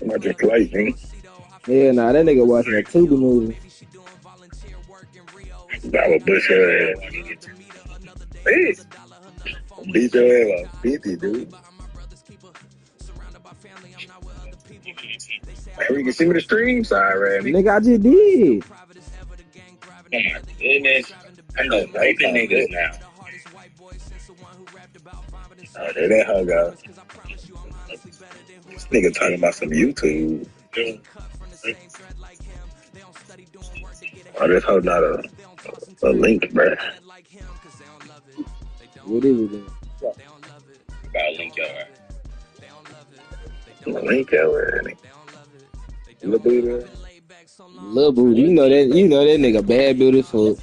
Watch your flight, man. Yeah, nah, that nigga watching a Tubi movie. I would bust your ass. Hey, beat your ass like 50, dude. Hey, we can see what the stream side, Randy. Nigga, I just did. Oh my goodness. I know vaping niggas now. Oh, there that hoe go. This nigga talking about some YouTube. Oh, this hoe not a link, bruh. What is it then? About link your ass. Link your ass. Little booty. Lil Booty, you know that nigga bad beauty fuck.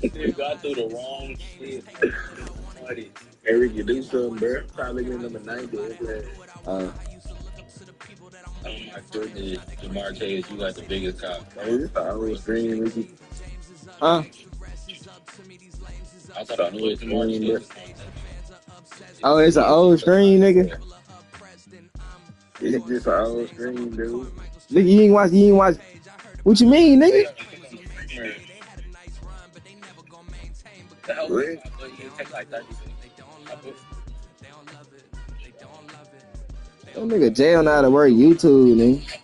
You got through the wrong shit. Eric, you do something, bro. Probably get number 90. Uh, Oh my goodness, Demarcus, you got the biggest cock. Oh, this the old screen, Ricky. huh? I thought I knew it, Demarcus. Oh, it's an old screen, nigga. It's just an old screen, dude. Nigga, you ain't watch. What you mean, nigga? What? That nigga jail now to work YouTube, nigga.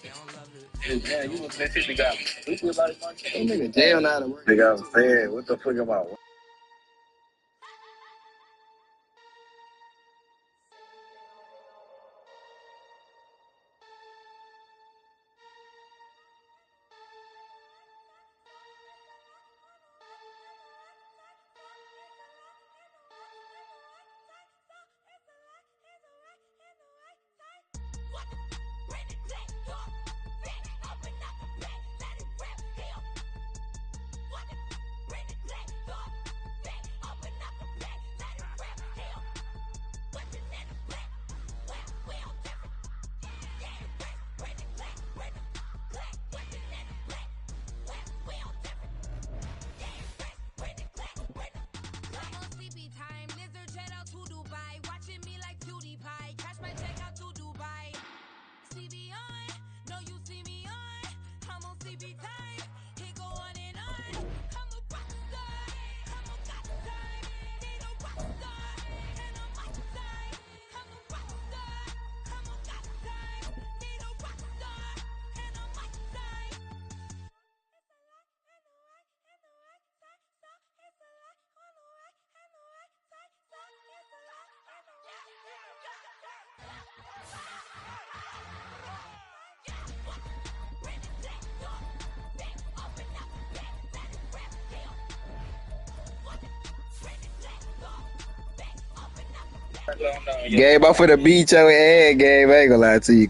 Yeah, you look that shit we got. We feel like That nigga jail now to work. nigga, I'm saying, what the fuck am I? Gabe, I'm finna beat your ass, Gabe. I ain't gonna lie to you.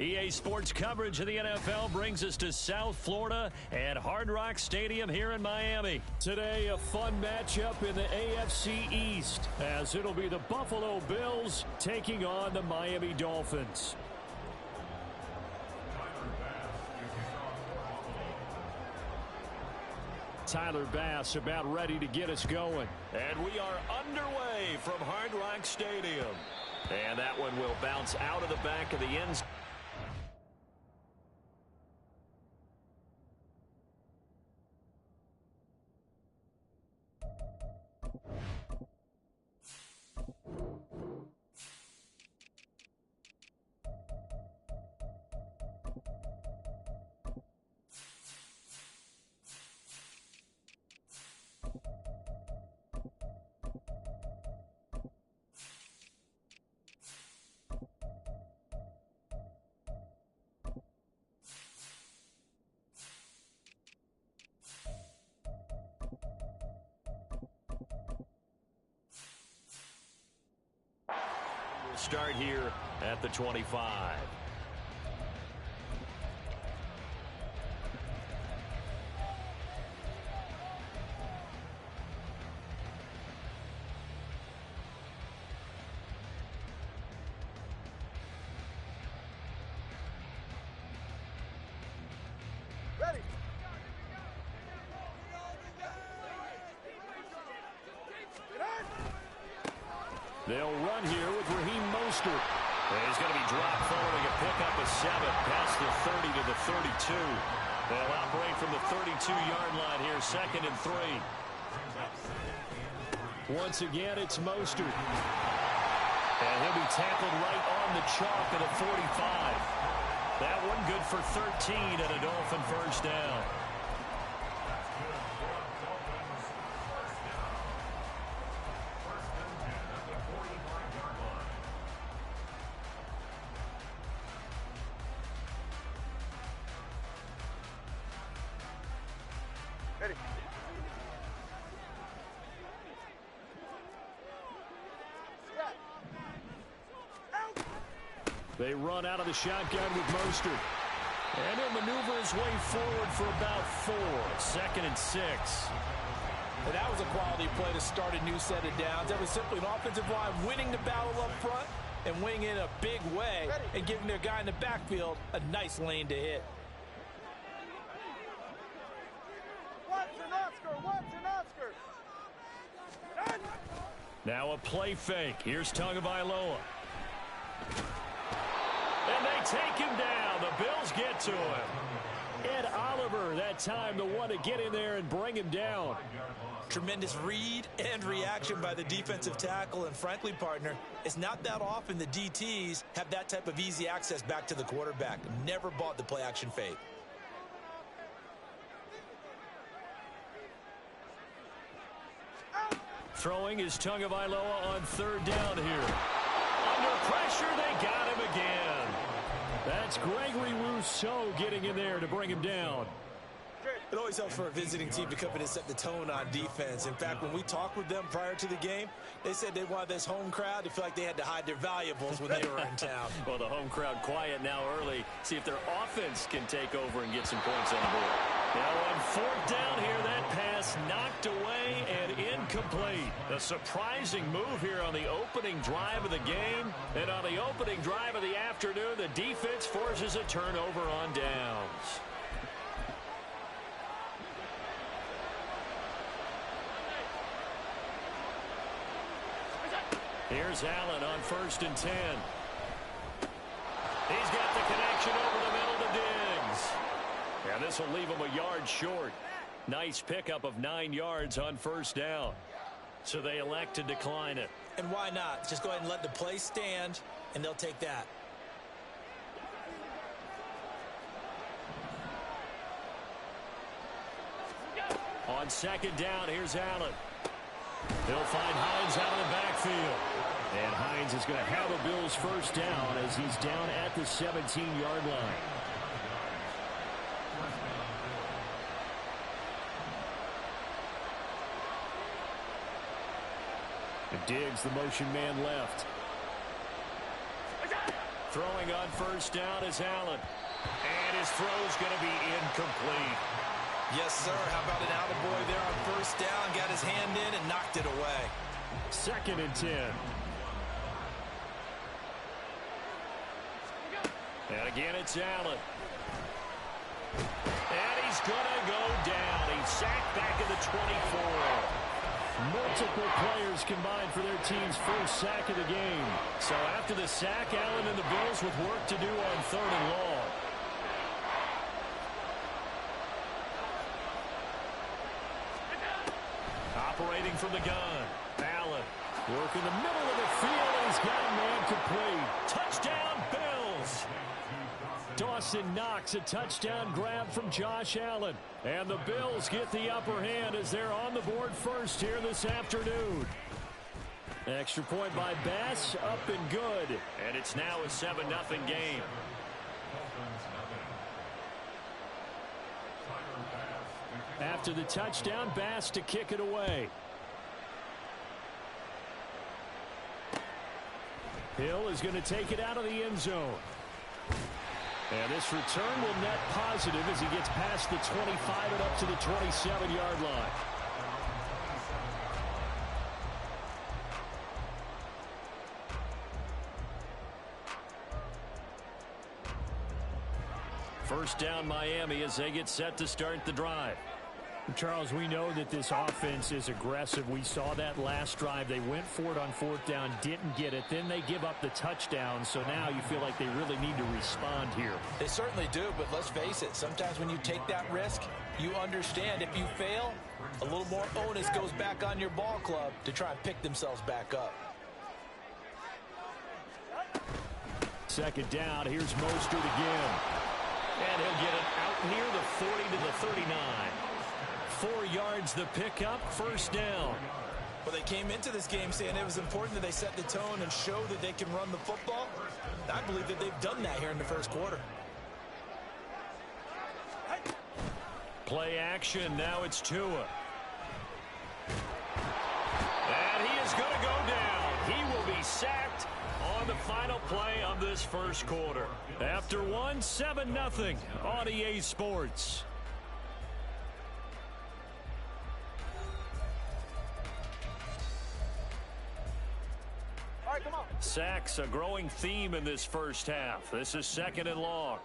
EA Sports coverage of the NFL brings us to South Florida at Hard Rock Stadium here in Miami. Today, a fun matchup in the AFC East, as it'll be the Buffalo Bills taking on the Miami Dolphins. Tyler Bass about ready to get us going. And we are underway from Hard Rock Stadium. And that one will bounce out of the back of the end zone. start here at the 25. They'll run here with Raheem Mostert. And he's going to be dropped following a pickup of 7 past the 30 to the 32. They'll operate from the 32-yard line here, 2nd and 3. Once again, it's Mostert. And he'll be tackled right on the chalk at the 45. That one good for 13 and a Dolphin first down. They run out of the shotgun with Mostert. And he'll maneuver his way forward for about 4. 2nd and 6. And that was a quality play to start a new set of downs. That was simply an offensive line winning the battle up front and winning in a big way and giving their guy in the backfield a nice lane to hit. Now a play fake. Here's Tagovailoa. And they take him down. The Bills get to him. Ed Oliver, that time, the one to get in there and bring him down. Tremendous read and reaction by the defensive tackle. And frankly, partner, it's not that often the DTs have that type of easy access back to the quarterback. Never bought the play action fake. Throwing is Tagovailoa on 3rd down here. Under pressure, they got him again. That's Gregory Rousseau getting in there to bring him down. It always helps for a visiting team to come in and set the tone on defense. In fact, when we talked with them prior to the game, they said they wanted this home crowd to feel like they had to hide their valuables when they were in town. Well, the home crowd quiet now early. See if their offense can take over and get some points on the board. Now on 4th down here, that pass knocked away and incomplete. A surprising move here on the opening drive of the game. And on the opening drive of the afternoon, the defense forces a turnover on downs. Here's Allen on 1st and 10. He's got the connection over the middle to Diggs. And this will leave him a yard short. Nice pickup of 9 yards on 1st down. So they elect to decline it. And why not? Just go ahead and let the play stand, and they'll take that. On 2nd down, here's Allen. He'll find Hines out of the backfield. And Hines is going to have a Bills first down as he's down at the 17-yard line. And Diggs, the motion man left. Throwing on 1st down is Allen. And his throw's going to be incomplete. Yes, sir. How about an attaboy there on 1st down? Got his hand in and knocked it away. 2nd and 10. And again, it's Allen. And he's going to go down. He's sacked back at the 24. Multiple players combined for their team's first sack of the game. So after the sack, Allen and the Bills with work to do on 3rd and long. Operating from the gun. Allen working the middle of the field, and he's got a man complete. Touchdown, Bills! Dawson Knox, a touchdown grab from Josh Allen. And the Bills get the upper hand as they're on the board first here this afternoon. Extra point by Bass, up and good. And it's now a 7-0 game. After the touchdown, Bass to kick it away. Hill is going to take it out of the end zone. And this return will net positive as he gets past the 25 and up to the 27-yard line. First down Miami as they get set to start the drive. Charles, we know that this offense is aggressive. We saw that last drive. They went for it on fourth down, didn't get it. Then they give up the touchdown. So now you feel like they really need to respond here. They certainly do, but let's face it. Sometimes when you take that risk, you understand if you fail, a little more onus goes back on your ball club to try and pick themselves back up. Second down, here's Mostert again. And he'll get it out near the 40 to the 39. 4 yards the pickup, first down. Well, they came into this game saying it was important that they set the tone and show that they can run the football. I believe that they've done that here in the first quarter. Play action, now it's Tua. And he is going to go down. He will be sacked on the final play of this first quarter. After one, 7-0 on EA Sports. Sacks, a growing theme in this first half. This is second and long.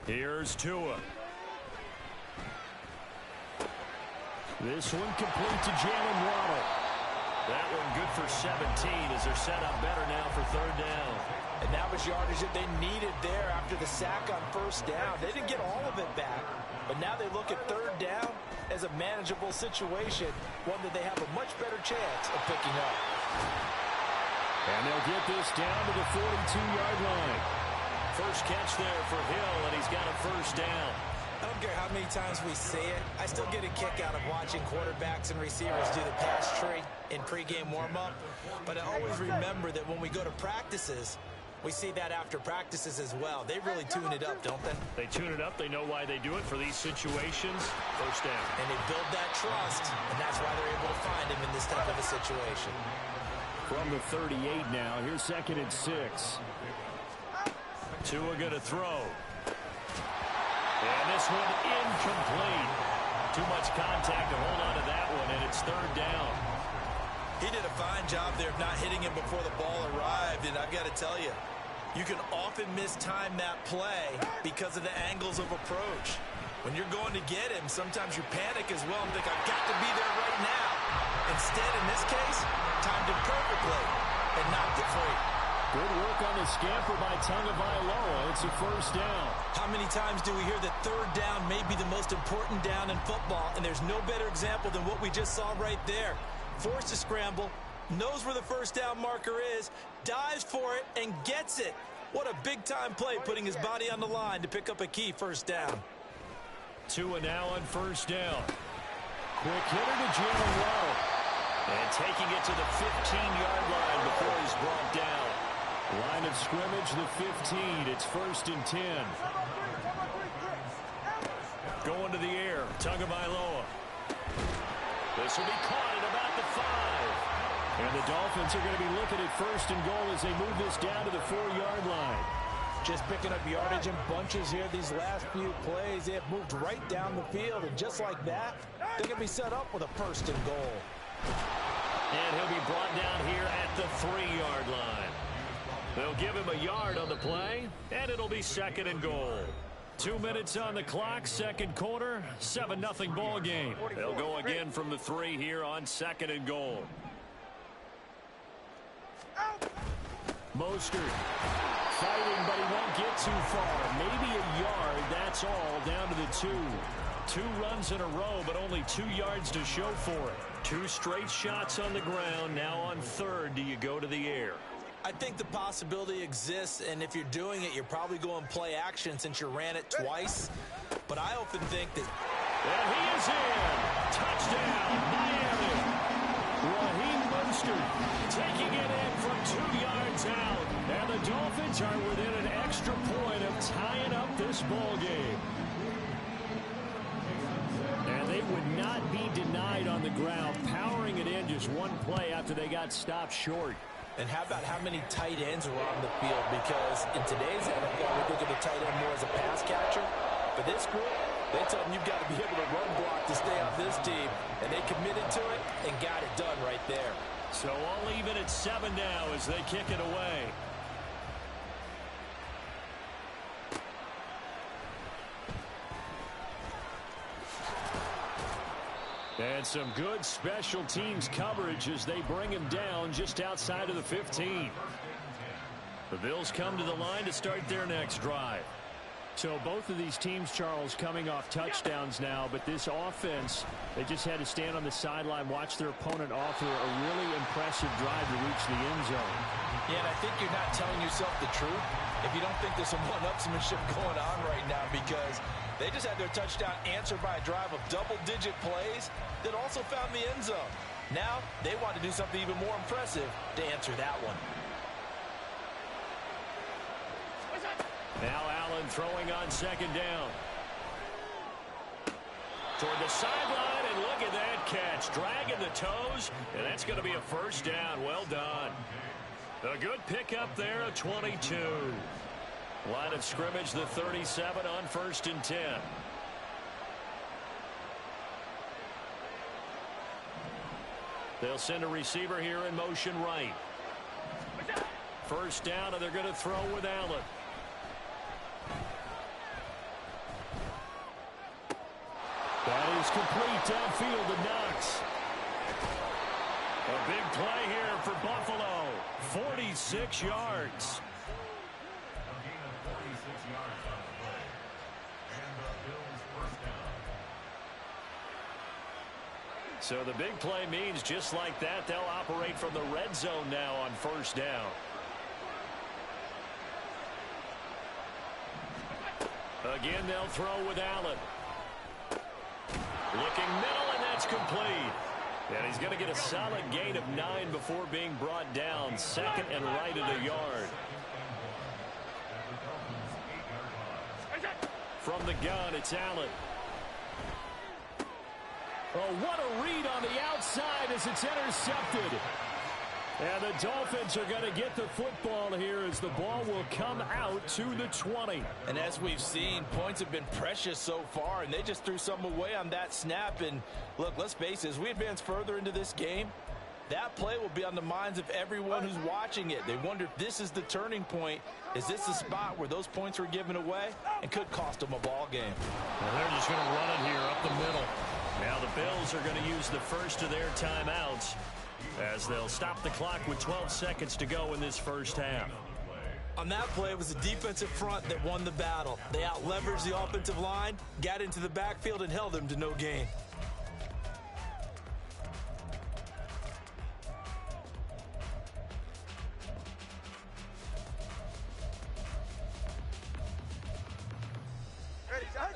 Here's Tua. This one complete to Jalen Waddle. That one good for 17 as they're set up better now for third down. And that was yardage that they needed there after the sack on first down. They didn't get all of it back, but now they look at third down as a manageable situation, one that they have a much better chance of picking up. And they'll get this down to the 42-yard line. First catch there for Hill, and he's got a first down. I don't care how many times we see it. I still get a kick out of watching quarterbacks and receivers do the pass tree in pregame warm-up. But I always remember that when we go to practices, we see that after practices as well. They really tune it up, don't they? They tune it up. They know why they do it for these situations. First down. And they build that trust, and that's why they're able to find him in this type of a situation. From the 38 now, here's second and 6. Tua going to throw. And this one incomplete. Too much contact to hold on to that one, and it's third down. He did a fine job there of not hitting him before the ball arrived, and I've got to tell you, you can often mistime that play because of the angles of approach. When you're going to get him, sometimes you panic as well and think, I've got to be there right now. Instead, in this case, timed it perfectly and knocked it free. Good work on the scamper by Tagovailoa. It's a first down. How many times do we hear that third down may be the most important down in football, and there's no better example than what we just saw right there. Forced to scramble, knows where the first down marker is, dives for it, and gets it. What a big-time play, putting his body on the line to pick up a key first down. Tua now on first down. Quick hitter to Jalen Waddle. And taking it to the 15-yard line before he's brought down. Line of scrimmage, the 15. It's first and 10. Going to the air, Tagovailoa. This will be caught at about the 5. And the Dolphins are going to be looking at first and goal as they move this down to the 4-yard line. Just picking up yardage in bunches here these last few plays. They have moved right down the field, and just like that, they're going to be set up with a first and goal. And he'll be brought down here at the 3-yard line. They'll give him a yard on the play, and it'll be second and goal. 2 minutes on the clock, second quarter, 7-0 ball game. They'll go again from the 3 here on second and goal. Mostert fighting, but he won't get too far. Maybe a yard, that's all, down to the 2. 2 runs in a row, but only 2 yards to show for it. 2 straight shots on the ground. Now on third, do you go to the air? I think the possibility exists, and if you're doing it, you're probably going play action since you ran it twice. But I often think that... And he is in. Touchdown, Miami. Raheem Mostert taking it in from 2 yards out. And the Dolphins are within an extra point of tying up this ball game. And they would not be denied on the ground, powering it in just one play after they got stopped short. And how about how many tight ends are on the field? Because in today's NFL, we think of the tight end more as a pass catcher. For this group, they tell them you've got to be able to run block to stay on this team. And they committed to it and got it done right there. So all even at 7 now as they kick it away. And some good special teams coverage as they bring him down just outside of the 15. The Bills come to the line to start their next drive. So both of these teams, Charles, coming off touchdowns now, but this offense, they just had to stand on the sideline, watch their opponent offer a really impressive drive to reach the end zone. Yeah, and I think you're not telling yourself the truth if you don't think there's some one-upsmanship going on right now, because they just had their touchdown answered by a drive of double-digit plays that also found the end zone. Now they want to do something even more impressive to answer that one. Now Allen throwing on second down. Toward the sideline, and look at that catch. Dragging the toes, and that's going to be a first down. Well done. A good pickup there, a 22. Line of scrimmage, the 37 on 1st and 10. They'll send a receiver here in motion right. First down, and they're going to throw with Allen. That is complete downfield to Knox. A big play here for Buffalo. 46 yards. So the big play means just like that, they'll operate from the red zone now on first down. Again, they'll throw with Allen. Looking middle, and that's complete. And he's going to get a solid gain of 9 before being brought down. Second and right at a yard. From the gun, it's Allen. Oh, what a read on the outside as it's intercepted. And the Dolphins are going to get the football here as the ball will come out to the 20. And as we've seen, points have been precious so far, and they just threw some away on that snap. And look, let's face it, as we advance further into this game, that play will be on the minds of everyone who's watching it. They wonder if this is the turning point. Is this the spot where those points were given away and could cost them a ball game? And they're just going to run it here up the middle. Now the Bills are going to use the first of their timeouts as they'll stop the clock with 12 seconds to go in this first half. On that play, it was the defensive front that won the battle. They out-leveraged the offensive line, got into the backfield, and held them to no gain.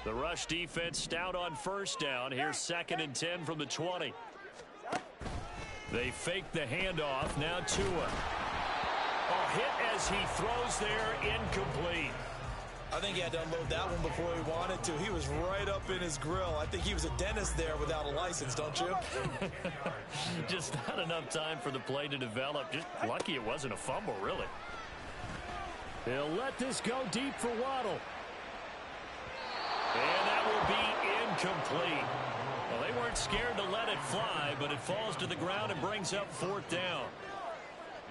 The rush defense stout on first down. Here's 2nd and 10 from the 20. They fake the handoff. Now Tua. Oh, hit as he throws there, incomplete. I think he had to unload that one before he wanted to. He was right up in his grill. I think he was a dentist there without a license, don't you? Just not enough time for the play to develop. Just lucky it wasn't a fumble, really. They'll let this go deep for Waddle. And that will be incomplete. Well, they weren't scared to let it fly, but it falls to the ground and brings up 4th down.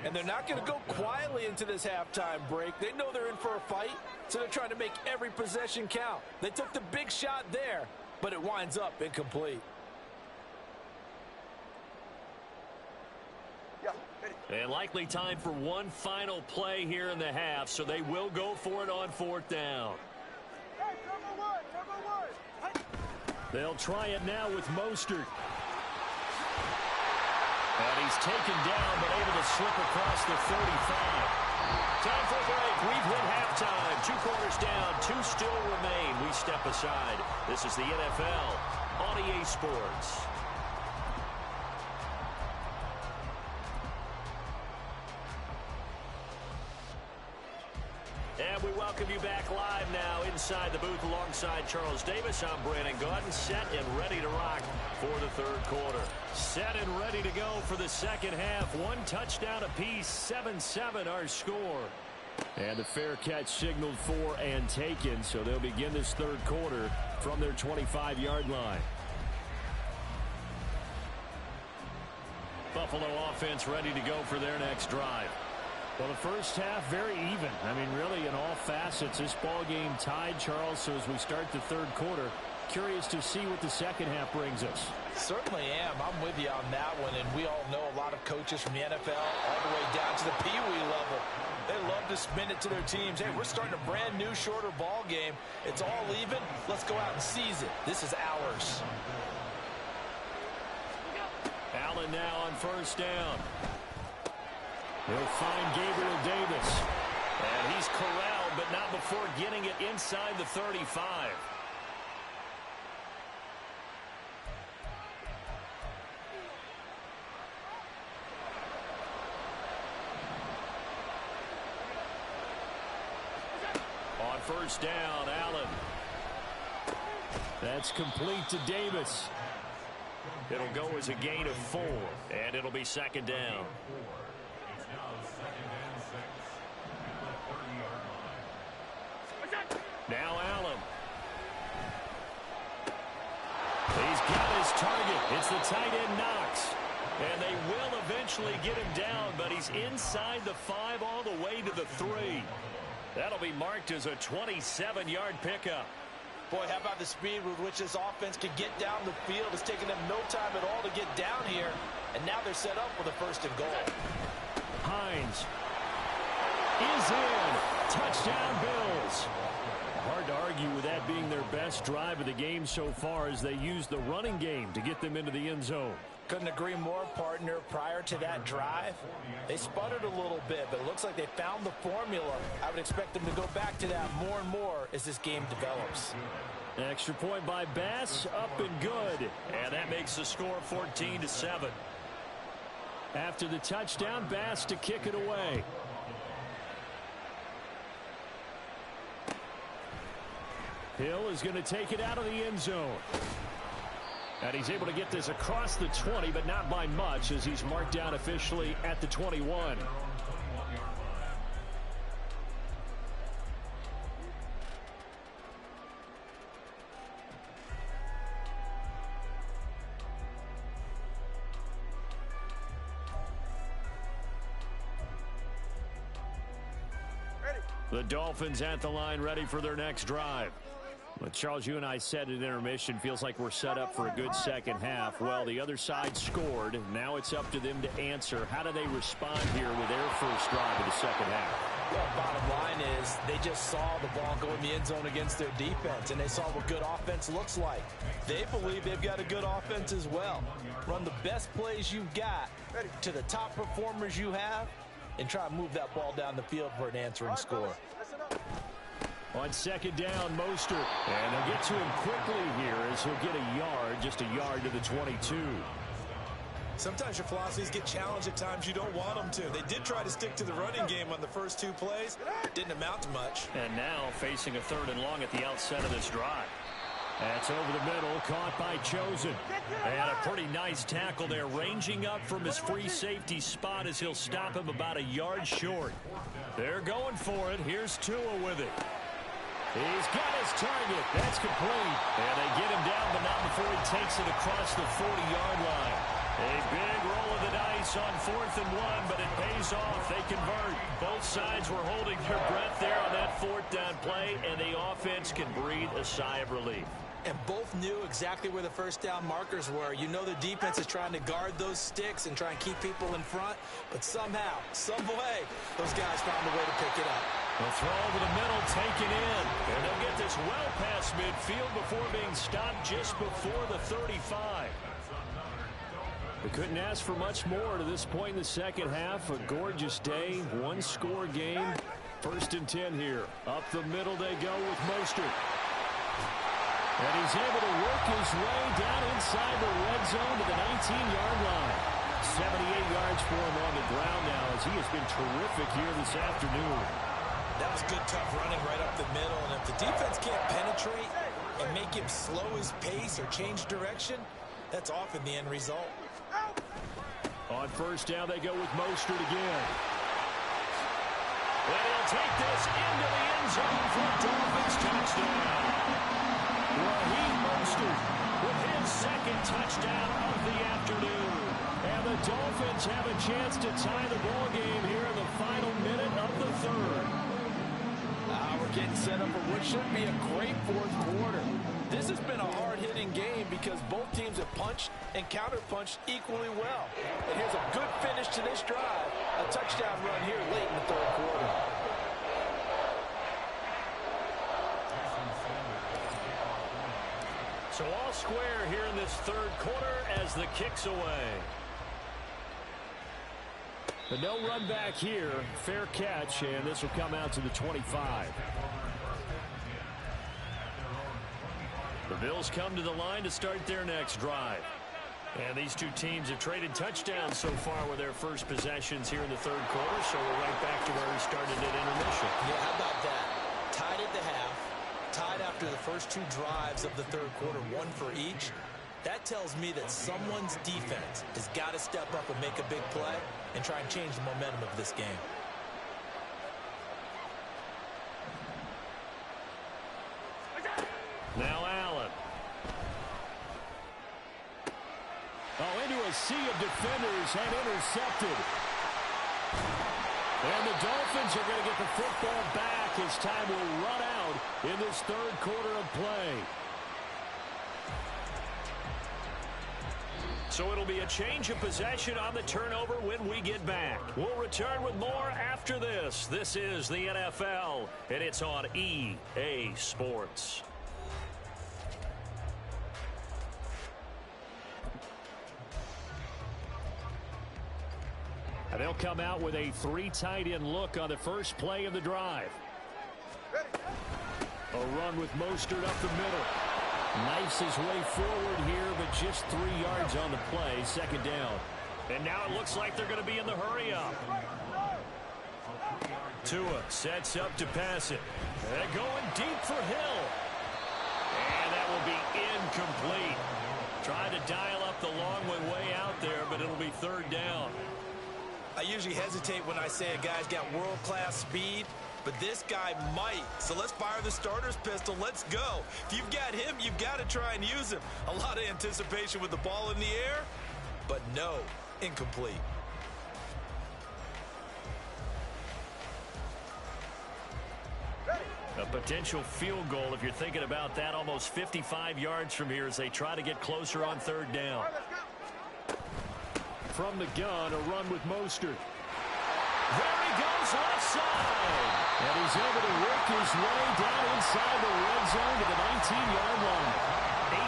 And they're not going to go quietly into this halftime break. They know they're in for a fight, so they're trying to make every possession count. They took the big shot there, but it winds up incomplete. And likely time for one final play here in the half, so they will go for it on 4th down. They'll try it now with Mostert. And he's taken down, but able to slip across the 35. Time for a break. We've hit halftime. 2 quarters down, 2 still remain. We step aside. This is the NFL on EA Sports. And we welcome you back live now inside the booth alongside Charles Davis. I'm Brandon Gaudin, set and ready to rock for the third quarter. Set and ready to go for the second half. One touchdown apiece, 7-7 our score. And the fair catch signaled for and taken, so they'll begin this third quarter from their 25-yard line. Buffalo offense ready to go for their next drive. Well, the first half, very even. I mean, really, in all facets, this ball game tied, Charles. So as we start the third quarter, curious to see what the second half brings us. Certainly am. I'm with you on that one. And we all know a lot of coaches from the NFL all the way down to the Pee-wee level. They love to spin it to their teams. Hey, we're starting a brand new, shorter ball game. It's all even. Let's go out and seize it. This is ours. Allen now on first down. He'll find Gabriel Davis. And he's corralled, but not before getting it inside the 35. On first down, Allen. That's complete to Davis. It'll go as a gain of 4, and it'll be second down. Now Allen. He's got his target. It's the tight end Knox. And they will eventually get him down, but he's inside the 5 all the way to the 3. That'll be marked as a 27-yard pickup. Boy, how about the speed with which this offense can get down the field? It's taken them no time at all to get down here. And now they're set up with a first and goal. Hines is in. Touchdown, Bills. Hard to argue with that being their best drive of the game so far as they use the running game to get them into the end zone. Couldn't agree more, partner. Prior to that drive, they sputtered a little bit, but it looks like they found the formula. I would expect them to go back to that more and more as this game develops. Extra point by Bass, up and good. And that makes the score 14-7. After the touchdown, Bass to kick it away. Hill is going to take it out of the end zone. And he's able to get this across the 20, but not by much, as he's marked down officially at the 21. The Dolphins at the line, ready for their next drive. Well, Charles, you and I said at intermission, feels like we're set up for a good second half. Well, the other side scored. Now it's up to them to answer. How do they respond here with their first drive of the second half? Well, bottom line is they just saw the ball go in the end zone against their defense, and they saw what good offense looks like. They believe they've got a good offense as well. Run the best plays you've got to the top performers you have, and try to move that ball down the field for an answering score. On second down, Mostert. And they'll get to him quickly here as he'll get a yard, just a yard to the 22. Sometimes your philosophies get challenged at times you don't want them to. They did try to stick to the running game on the first 2 plays. Didn't amount to much. And now facing a 3rd and long at the outset of this drive. That's over the middle, caught by Chosen. And a pretty nice tackle there, ranging up from his free safety spot as he'll stop him about a yard short. They're going for it. Here's Tua with it. He's got his target. That's complete. And they get him down, but not before he takes it across the 40-yard line. A big roll of the dice on 4th and 1, but it pays off. They convert. Both sides were holding their breath there on that 4th down play, and the offense can breathe a sigh of relief. And both knew exactly where the first down markers were. You know the defense is trying to guard those sticks and try and keep people in front, but somehow, some way, those guys found a way to pick it up. The throw over the middle, taken in. And they'll get this well past midfield before being stopped just before the 35. They couldn't ask for much more to this point in the second half. A gorgeous day, 1-score game. 1st and 10 here. Up the middle they go with Mostert. And he's able to work his way down inside the red zone to the 19-yard line. 78 yards for him on the ground now as he has been terrific here this afternoon. That was good, tough running right up the middle. And if the defense can't penetrate and make him slow his pace or change direction, that's often the end result. On first down, they go with Mostert again. And he'll take this into the end zone for a Dolphins touchdown. Raheem Mostert with his second touchdown of the afternoon. And the Dolphins have a chance to tie the ball game here in the final minute of the third. We're getting set up for what should be a great fourth quarter. This has been a hard-hitting game because both teams have punched and counter-punched equally well. And here's a good finish to this drive. A touchdown run here late in the third quarter. So all square here in this third quarter as the kick's away. But no run back here. Fair catch, and this will come out to the 25. The Bills come to the line to start their next drive. And these two teams have traded touchdowns so far with their first possessions here in the third quarter, so we're right back to where we started at intermission. Yeah, how about that? Tied at the half, tied after the first two drives of the third quarter, one for each. That tells me that someone's defense has got to step up and make a big play and try and change the momentum of this game. Now Allen. Oh, into a sea of defenders and intercepted. And the Dolphins are going to get the football back as time will run out in this third quarter of play. So it'll be a change of possession on the turnover when we get back. We'll return with more after this. This is the NFL, and it's on EA Sports. And they'll come out with a three tight end look on the first play of the drive. A run with Mostert up the middle. Knifes his way forward here, but just 3 yards on the play. Second down. And now it looks like they're going to be in the hurry up. Tua sets up to pass it. They're going deep for Hill. And that will be incomplete. Trying to dial up the long way out there, but it'll be third down. I usually hesitate when I say a guy's got world-class speed, but this guy might. So let's fire the starter's pistol. Let's go. If you've got him, you've got to try and use him. A lot of anticipation with the ball in the air, but no, incomplete. A potential field goal, if you're thinking about that, almost 55 yards from here as they try to get closer on third down. From the gun, a run with Mostert. There he goes, left side. And he's able to work his way down inside the red zone to the 19-yard line.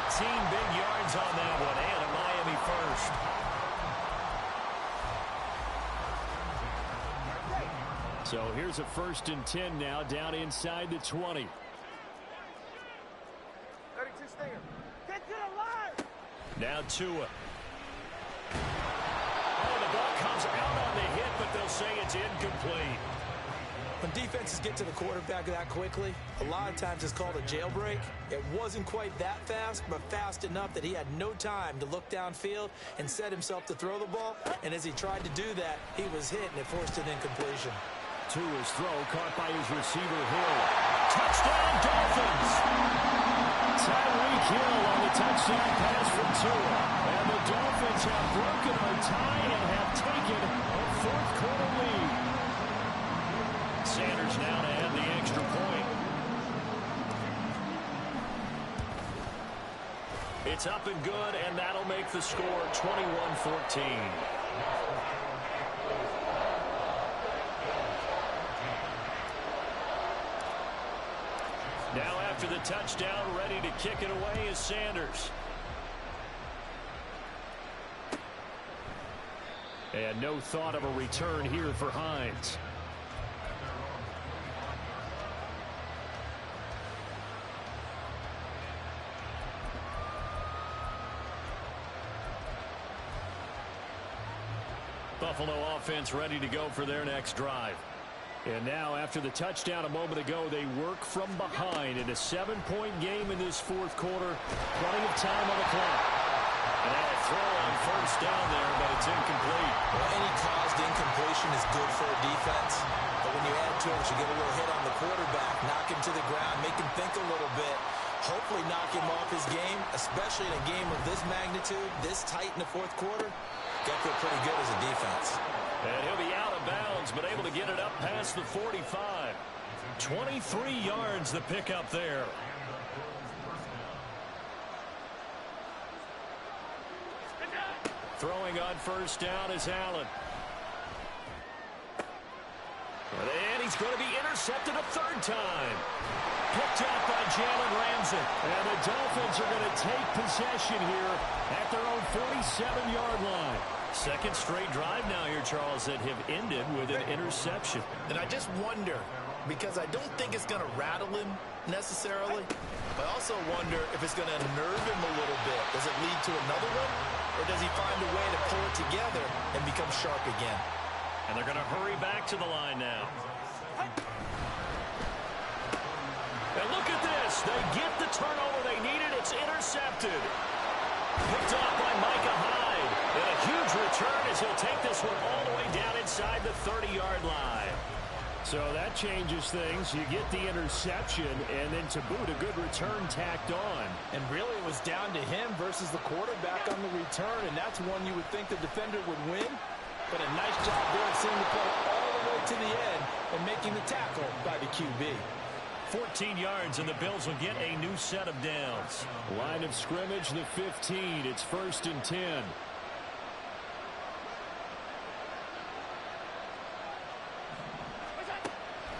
18 big yards on that one, and a Miami first. So here's a 1st and 10 now, down inside the 20. 32 Stinger. Get to the line. Now Tua. Oh, the ball comes out on the hit, but they'll say it's incomplete. When defenses get to the quarterback that quickly, a lot of times it's called a jailbreak. It wasn't quite that fast, but fast enough that he had no time to look downfield and set himself to throw the ball. And as he tried to do that, he was hit, and it forced an incompletion. Tua's throw caught by his receiver, Hill. Touchdown, Dolphins! Tyreek Hill on the touchdown pass from Tua. And the Dolphins have broken our tie and have taken a fourth quarter lead. Sanders now to add the extra point. It's up and good, and that'll make the score 21-14. Now after the touchdown, ready to kick it away is Sanders. And no thought of a return here for Hines. Buffalo offense ready to go for their next drive. And now, after the touchdown a moment ago, they work from behind in a 7-point game in this fourth quarter. Plenty of time on the clock. And now a throw on first down there, but it's incomplete. Well, any caused incompletion is good for a defense. But when you add to it, you get a little hit on the quarterback, knock him to the ground, make him think a little bit, hopefully knock him off his game, especially in a game of this magnitude, this tight in the fourth quarter. Got to feel pretty good as a defense. And he'll be out of bounds, but able to get it up past the 45. 23 yards the pickup there. Throwing on first down is Allen. And he's going to be intercepted a third time. Picked up by Jalen Ramsey. And the Dolphins are going to take possession here at their own 47-yard line. Second straight drive now here, Charles, that have ended with an interception. And I just wonder, because I don't think it's going to rattle him necessarily, but I also wonder if it's going to unnerve him a little bit. Does it lead to another one? Or does he find a way to pull it together and become sharp again? And they're going to hurry back to the line now. And look at this. They get the turnover they needed. It's intercepted. Picked off by Micah Hyde. And a huge return as he'll take this one all the way down inside the 30-yard line. So that changes things. You get the interception, and then to boot, a good return tacked on. And really it was down to him versus the quarterback on the return, and that's one you would think the defender would win. But a nice job there, seeing the play all the way to the end and making the tackle by the QB. 14 yards, and the Bills will get a new set of downs. Line of scrimmage, the 15. It's 1st and 10.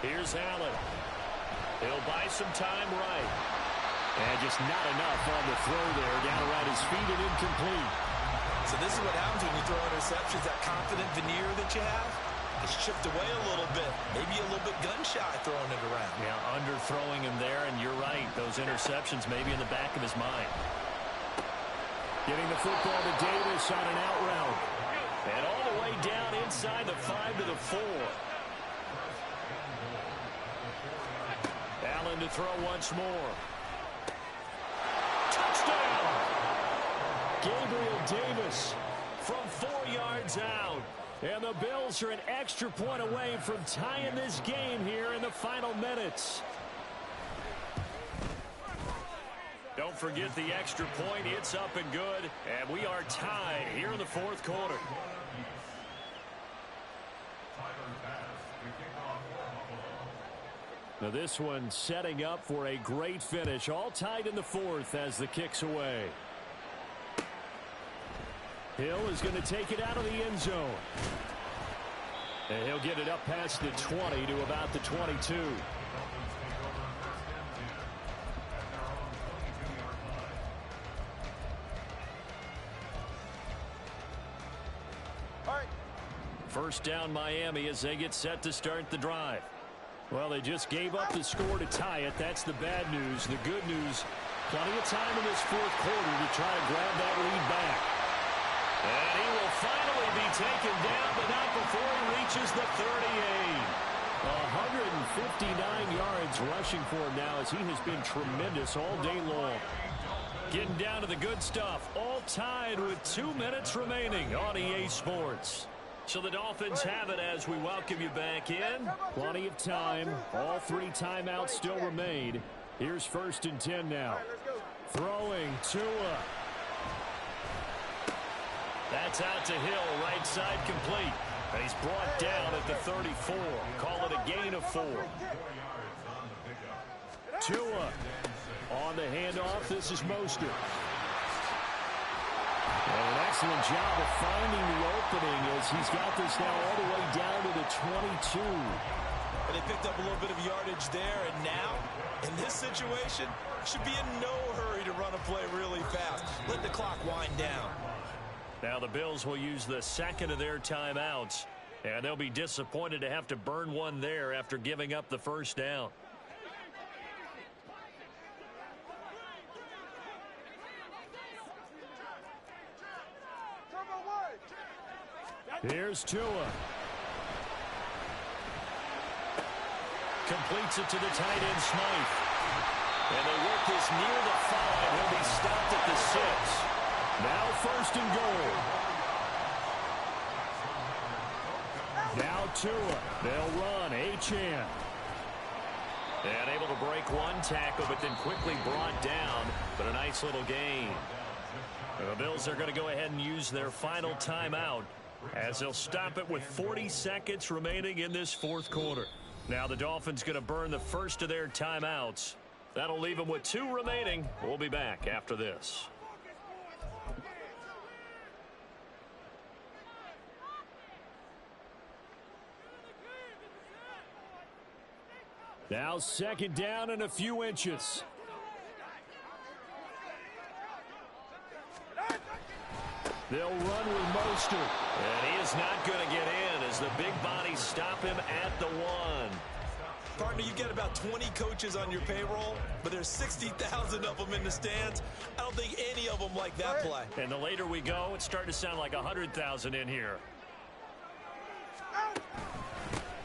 Here's Allen. He'll buy some time right. And just not enough on the throw there. Down around his feet and incomplete. So this is what happens when you throw interceptions, that confident veneer that you have. It's chipped away a little bit. Maybe a little bit gun-shy throwing it around. Yeah, underthrowing him there, and you're right. Those interceptions maybe in the back of his mind. Getting the football to Davis on an out route. And all the way down inside the 5 to the 4. Allen to throw once more. Touchdown! Gabriel Davis from 4 yards out. And the Bills are an extra point away from tying this game here in the final minutes. Don't forget the extra point. It's up and good. And we are tied here in the fourth quarter. Now this one setting up for a great finish. All tied in the fourth as the kick's away. Hill is going to take it out of the end zone. And he'll get it up past the 20 to about the 22. First down Miami as they get set to start the drive. Well, they just gave up the score to tie it. That's the bad news. The good news, plenty of time in this fourth quarter to try to grab that lead back. And he will finally be taken down, but not before he reaches the 38. 159 yards rushing for him now as he has been tremendous all day long. Getting down to the good stuff. All tied with 2 minutes remaining on EA Sports. So the Dolphins have it as we welcome you back in. Plenty of time. All 3 timeouts still remain. Here's 1st and 10 now. Throwing Tua. That's out to Hill, right side complete. And he's brought down at the 34. Call it a gain of 4. Tua on the handoff. This is Mostert. And an excellent job of finding the opening as he's got this now all the way down to the 22. And they picked up a little bit of yardage there, and now, in this situation, should be in no hurry to run a play really fast. Let the clock wind down. Now the Bills will use the second of their timeouts, and they'll be disappointed to have to burn one there after giving up the first down. Here's Tua. Completes it to the tight end, Smythe. And they work this near the 5. He'll be stopped at the 6. Now 1st and goal. Now Tua. They'll run. Achane. And able to break one tackle, but then quickly brought down. But a nice little gain. The Bills are going to go ahead and use their final timeout as they'll stop it with 40 seconds remaining in this 4th quarter. Now the Dolphins going to burn the first of their timeouts. That'll leave them with 2 remaining. We'll be back after this. Now 2nd down and a few inches. They'll run with Mostert. And he is not going to get in as the big bodies stop him at the 1. Partner, you get about 20 coaches on your payroll, but there's 60,000 of them in the stands. I don't think any of them like that play. And the later we go, it's starting to sound like 100,000 in here.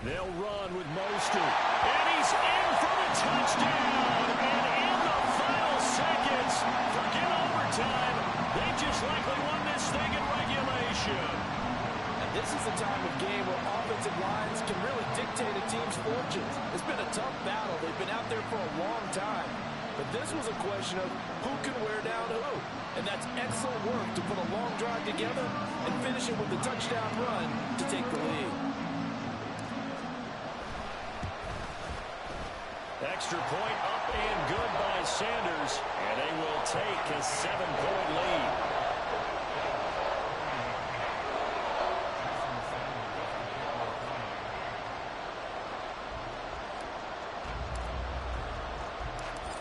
They'll run with Mostert. And he's in for the touchdown. And in the final seconds, forget overtime. They just likely won this thing in regulation. And this is the time of game where offensive lines can really dictate a team's fortunes. It's been a tough battle. They've been out there for a long time. But this was a question of who can wear down who. And that's excellent work to put a long drive together and finish it with a touchdown run to take the lead. Extra point up and good by Sanders. And they will take a 7-point lead.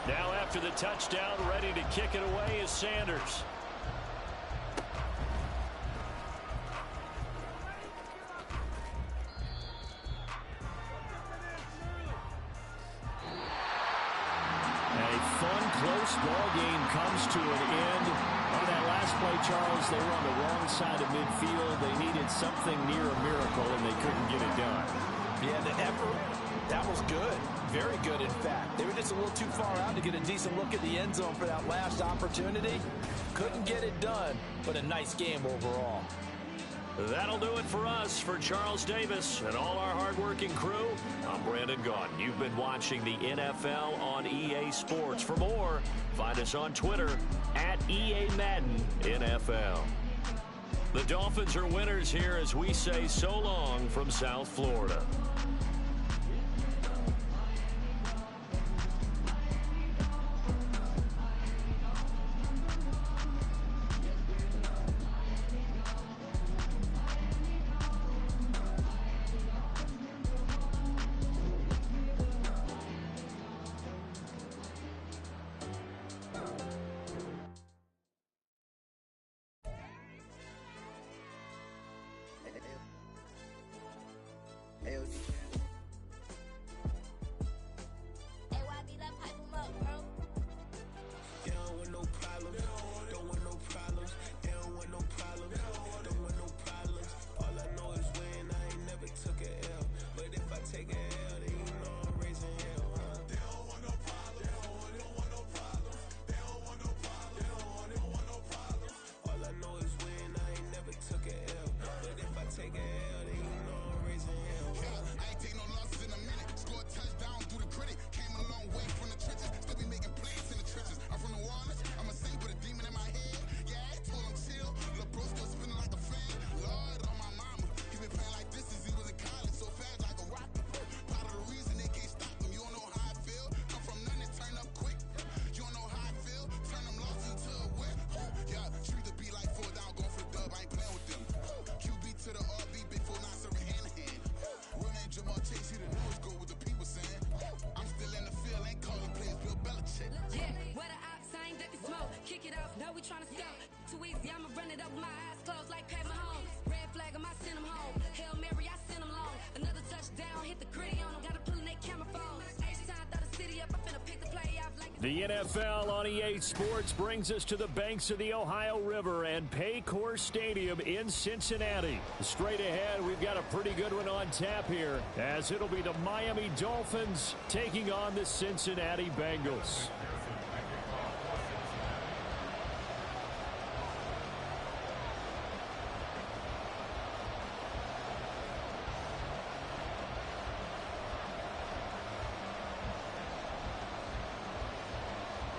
Now after the touchdown, ready to kick it away is Sanders. Close ball game comes to an end. On that last play, Charles, they were on the wrong side of midfield. They needed something near a miracle, and they couldn't get it done. Yeah, the effort, that was good. Very good, in fact. They were just a little too far out to get a decent look at the end zone for that last opportunity. Couldn't get it done, but a nice game overall. That'll do it for us. For Charles Davis and all our hardworking crew, I'm Brandon Gaudin. You've been watching the NFL on EA Sports. For more, find us on Twitter at EA Madden NFL. The Dolphins are winners here as we say so long from South Florida. Hit the gritty on them, gotta pull in that camera phone. H-time, throw the city up, I finna pick the play off like The NFL on EA Sports brings us to the banks of the Ohio River and Paycor Stadium in Cincinnati. Straight ahead, we've got a pretty good one on tap here, as it'll be the Miami Dolphins taking on the Cincinnati Bengals.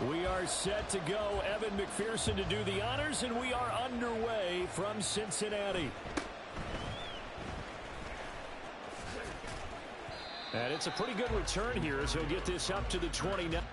We are set to go. Evan McPherson to do the honors, and we are underway from Cincinnati. And it's a pretty good return here as he'll get this up to the 29.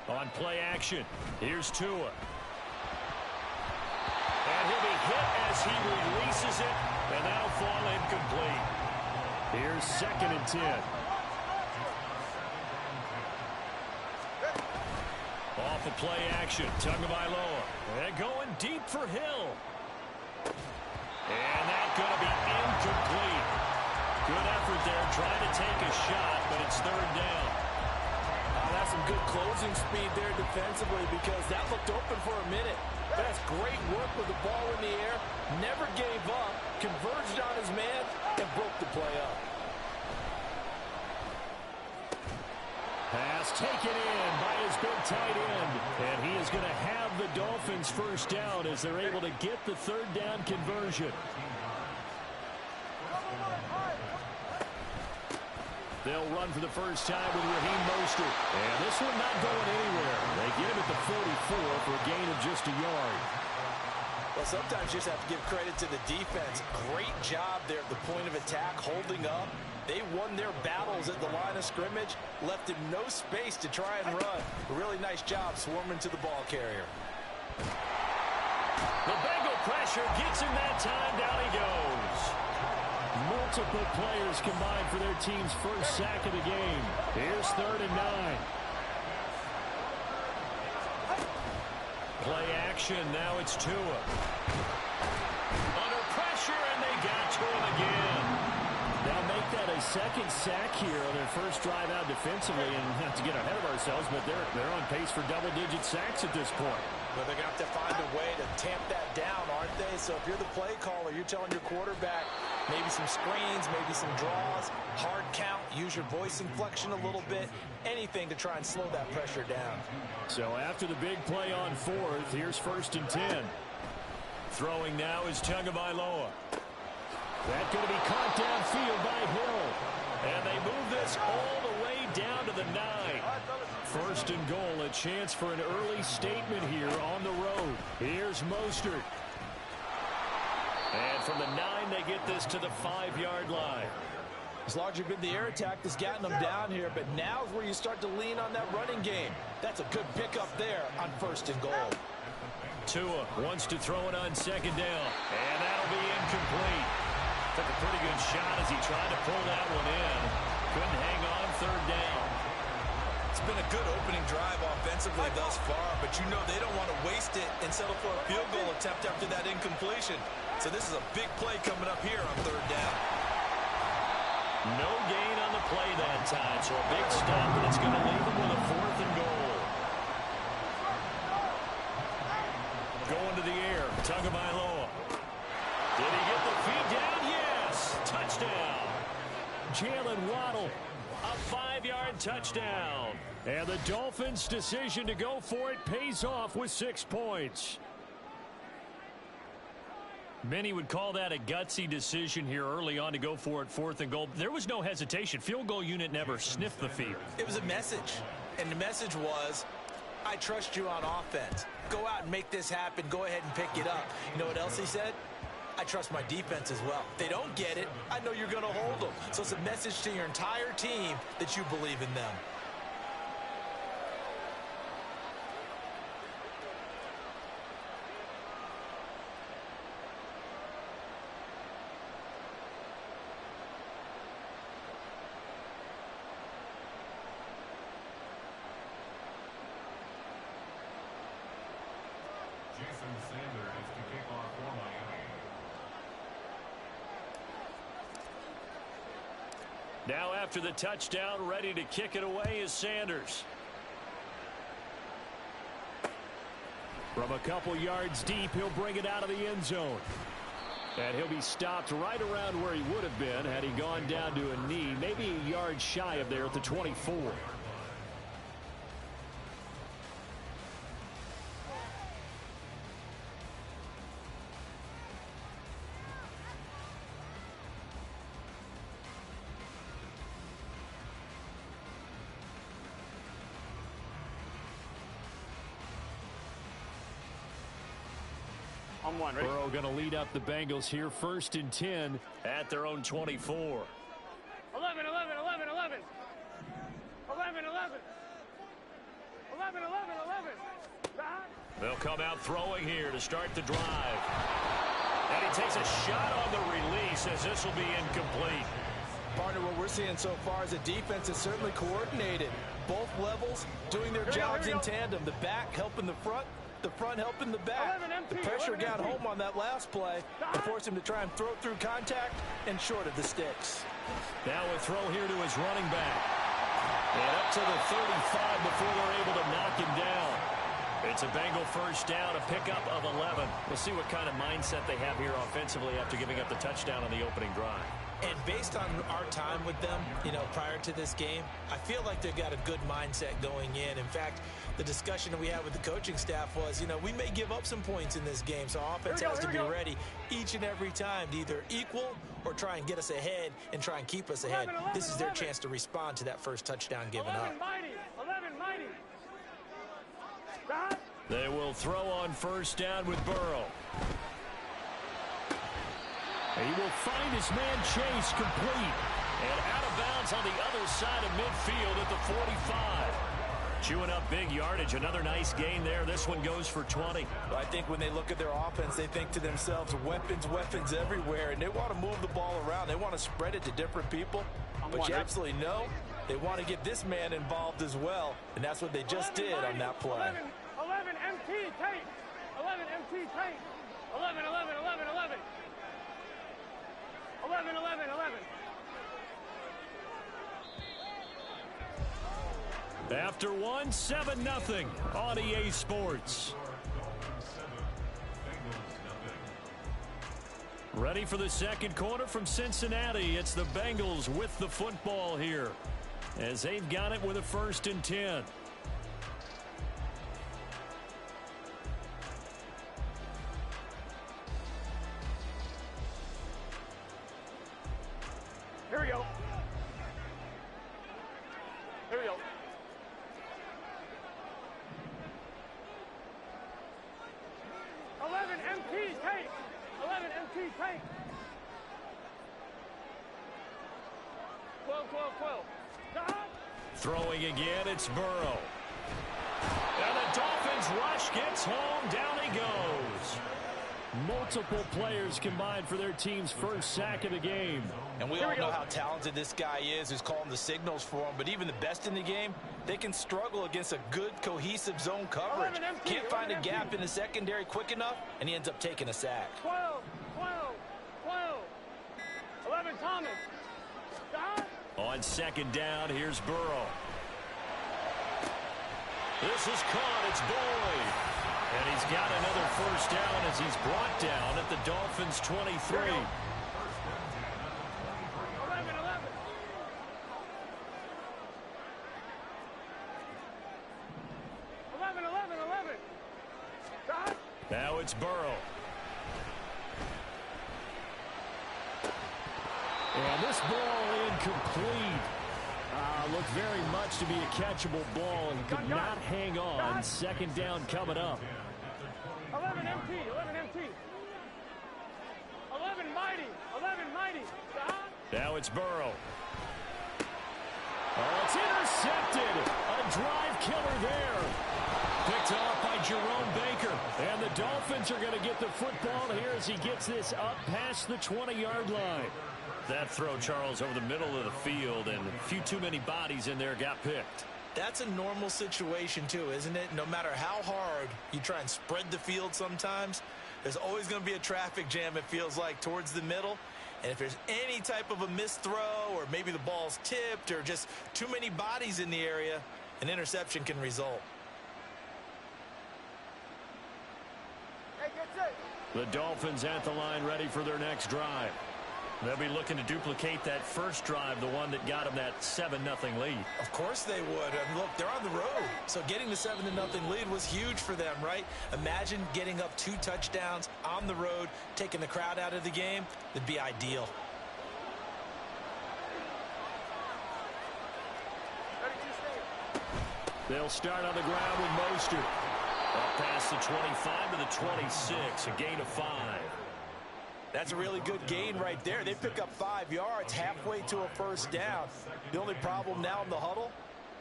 On play action, here's Tua. And he'll be hit as he releases it, and that'll fall incomplete. Here's 2nd and 10. Off of play action, Tagovailoa. And going deep for Hill. And that's going to be incomplete. Good effort there, trying to take a shot, but it's 3rd down. That's some good closing speed there defensively because that looked open for a minute. That's great work with the ball in the air. Never gave up, converged on his man, and broke the play up. Pass taken in by his big tight end. And he is going to have the Dolphins 1st down as they're able to get the 3rd down conversion. They'll run for the first time with Raheem Mostert. And this one not going anywhere. They get him at the 44 for a gain of just a yard. Well, sometimes you just have to give credit to the defense. Great job there at the point of attack, holding up. They won their battles at the line of scrimmage, left him no space to try and run. A really nice job swarming to the ball carrier. The Bengal pressure gets him that time. Down he goes. Multiple players combined for their team's 1st sack of the game. Here's 3rd and 9. Play action. Now it's Tua. Under pressure, and they got to him again. They'll make that a 2nd sack here on their 1st drive out defensively. And not to get ahead of ourselves, but they're on pace for double-digit sacks at this point. But they're going to have to find a way to tamp that down, aren't they? So if you're the play caller, you're telling your quarterback maybe some screens, maybe some draws, hard count, use your voice inflection a little bit, anything to try and slow that pressure down. So after the big play on 4th, here's 1st and 10. Throwing now is Tagovailoa. That's going to be caught downfield by Hill. And they move this all the way down to the 9. 1st and goal, a chance for an early statement here on the road. Here's Mostert. And from the 9, they get this to the 5-yard line. As largely been the air attack that's gotten them down here, but now is where you start to lean on that running game. That's a good pickup there on 1st and goal. Tua wants to throw it on second down, and that'll be incomplete. Took a pretty good shot as he tried to pull that one in. Couldn't hang on third down. It's been a good opening drive offensively thus far, but you know they don't want to waste it and settle for a field goal attempt after that incompletion. So this is a big play coming up here on third down. No gain on the play that time, so a big stop, and it's going to leave them with a 4th and goal. Going to the air, Tagovailoa. Did he get the feet down? Yes! Touchdown! Jalen Waddle, a 5-yard touchdown. And the Dolphins' decision to go for it pays off with 6 points. Many would call that a gutsy decision here early on to go for it 4th and goal. There was no hesitation. Field goal unit never sniffed the field. It was a message, and the message was, I trust you on offense. Go out and make this happen. Go ahead and pick it up. You know what else he said? I trust my defense as well. If they don't get it, I know you're going to hold them. So it's a message to your entire team that you believe in them. Now after the touchdown, ready to kick it away is Sanders. From a couple yards deep, he'll bring it out of the end zone. And he'll be stopped right around where he would have been had he gone down to a knee, maybe a yard shy of there at the 24. Burrow going to lead up the Bengals here, 1st and 10 at their own 24. 11, 11, 11, 11. 11, 11. 11, 11, 11. They'll come out throwing here to start the drive. And he takes a shot on the release as this will be incomplete. Partner, what we're seeing so far is the defense is certainly coordinated. Both levels doing their jobs in tandem. The back helping the front helping the back. The pressure got home on that last play and forced him to try and throw through contact and short of the sticks. Now a throw here to his running back. And up to the 35 before they're able to knock him down. It's a Bengal first down, a pickup of 11. We'll see what kind of mindset they have here offensively after giving up the touchdown on the opening drive. And based on our time with them, you know, prior to this game, I feel like they've got a good mindset going in. In fact, the discussion that we had with the coaching staff was, you know, we may give up some points in this game, so offense has to be ready each and every time to either equal or try and get us ahead and try and keep us ahead. This is their chance to respond to that first touchdown given up. 11 mighty. They will throw on first down with Burrow. He will find his man Chase complete. And out of bounds on the other side of midfield at the 45. Chewing up big yardage. Another nice gain there. This one goes for 20. I think when they look at their offense, they think to themselves, weapons, weapons everywhere. And they want to move the ball around. They want to spread it to different people. But you absolutely know they want to get this man involved as well. And that's what they just did on that play. 11 MT tape. 11 MT tape. 11, 11, 11, 11. 11, 11, 11. After one, 7-0 on EA Sports. Ready for the second quarter from Cincinnati. It's the Bengals with the football here as they've got it with a 1st and 10. Here we go. Here we go. MT tank. 11 MT tank. 12, 12, 12. Throwing again, it's Burrow. And the Dolphins rush gets home. Down he goes. Multiple players combined for their team's first sack of the game. And we all know how talented this guy is who's calling the signals for him. But even the best in the game, they can struggle against a good, cohesive zone coverage. Can't find a gap in the secondary quick enough, and he ends up taking a sack. 12, 12, 12. 11, Thomas. Stop. On second down, here's Burrow. This is caught. It's Boyd. And he's got another first down as he's brought down at the Dolphins' 23. 11, 11. 11, 11, 11. Stop. Now it's Burrow. And this ball incomplete. Looked very much to be a catchable ball and could not hang on. Second down coming up. 11 MT, 11 MT. 11 mighty, 11 mighty. Stop. Now it's Burrow. Oh, it's intercepted. A drive killer there. Picked off by Jerome Baker. And the Dolphins are going to get the football here as he gets this up past the 20-yard line. That throw, Charles, over the middle of the field, and a few too many bodies in there got picked. That's a normal situation, too, isn't it? No matter how hard you try and spread the field sometimes, there's always going to be a traffic jam, it feels like, towards the middle. And if there's any type of a missed throw or maybe the ball's tipped or just too many bodies in the area, an interception can result. Hey, get set. The Dolphins at the line ready for their next drive. They'll be looking to duplicate that first drive, the one that got them that 7-0 lead. Of course they would. And look, they're on the road. So getting the 7-0 lead was huge for them, right? Imagine getting up 2 touchdowns on the road, taking the crowd out of the game. That'd be ideal. They'll start on the ground with Mostert. Up past the 25 to the 26, a gain of 5. That's a really good gain right there. They pick up 5 yards halfway to a first down. The only problem now in the huddle,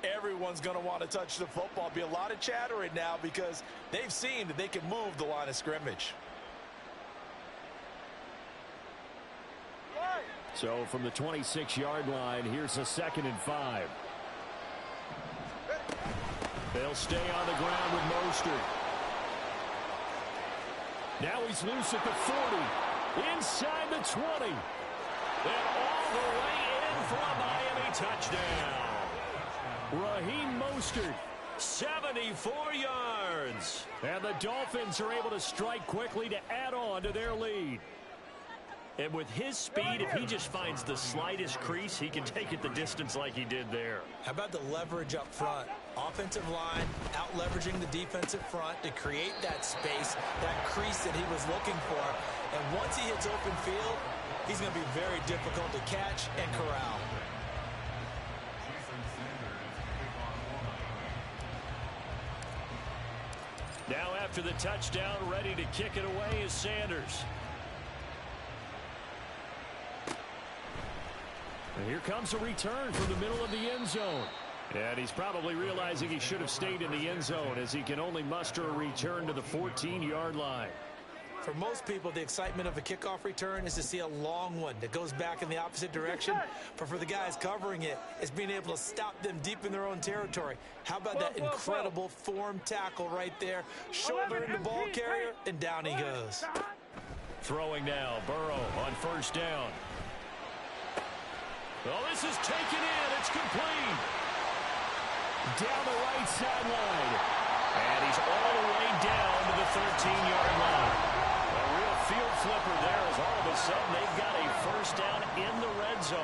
everyone's going to want to touch the football. Be a lot of chattering now because they've seen that they can move the line of scrimmage. So from the 26-yard line, here's a 2nd and 5. They'll stay on the ground with Mostert. Now he's loose at the 40. Inside the 20. And all the way in for a Miami touchdown. Raheem Mostert. 74 yards. And the Dolphins are able to strike quickly to add on to their lead. And with his speed, if he just finds the slightest crease, he can take it the distance like he did there. How about the leverage up front? Offensive line out leveraging the defensive front to create that space, that crease that he was looking for. And once he hits open field, he's going to be very difficult to catch and corral. Now after the touchdown, ready to kick it away is Sanders. And here comes a return from the middle of the end zone. And he's probably realizing he should have stayed in the end zone as he can only muster a return to the 14-yard line. For most people, the excitement of a kickoff return is to see a long one that goes back in the opposite direction. But for the guys covering it, it's being able to stop them deep in their own territory. How about that incredible form tackle right there? Shoulder in the ball carrier, and down he goes. Throwing now, Burrow on first down. Oh, this is taken in. It's complete. Down the right sideline. And he's all the way down to the 13-yard line. A real field flipper there as all of a sudden they've got a first down in the red zone.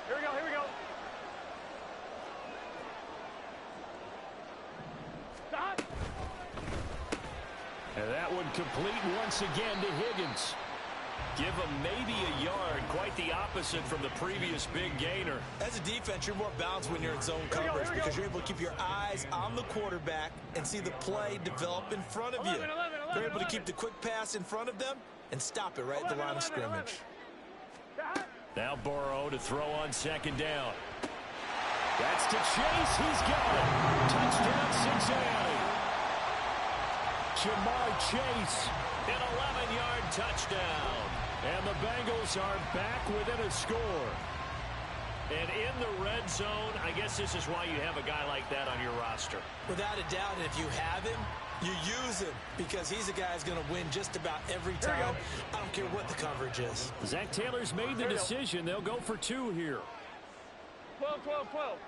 Here we go, here we go. Stop. And that one complete once again to Higgins. Give him maybe a yard. Quite the opposite. opposite from the previous big gainer. As a defense, you're more balanced when you're in zone coverage because you're able to keep your eyes on the quarterback and see the play develop in front of you. They're able to keep the quick pass in front of them and stop it right at the line of scrimmage. Now Burrow to throw on second down. That's to Chase. He's got it. Touchdown, Cincinnati. Jamar Chase, an 11-yard touchdown. And the Bengals are back within a score. And in the red zone, I guess this is why you have a guy like that on your roster. Without a doubt, and if you have him, you use him because he's a guy who's going to win just about every time. I don't care what the coverage is. Zach Taylor's made the decision. They'll go for 2 here. 12, 12, 12.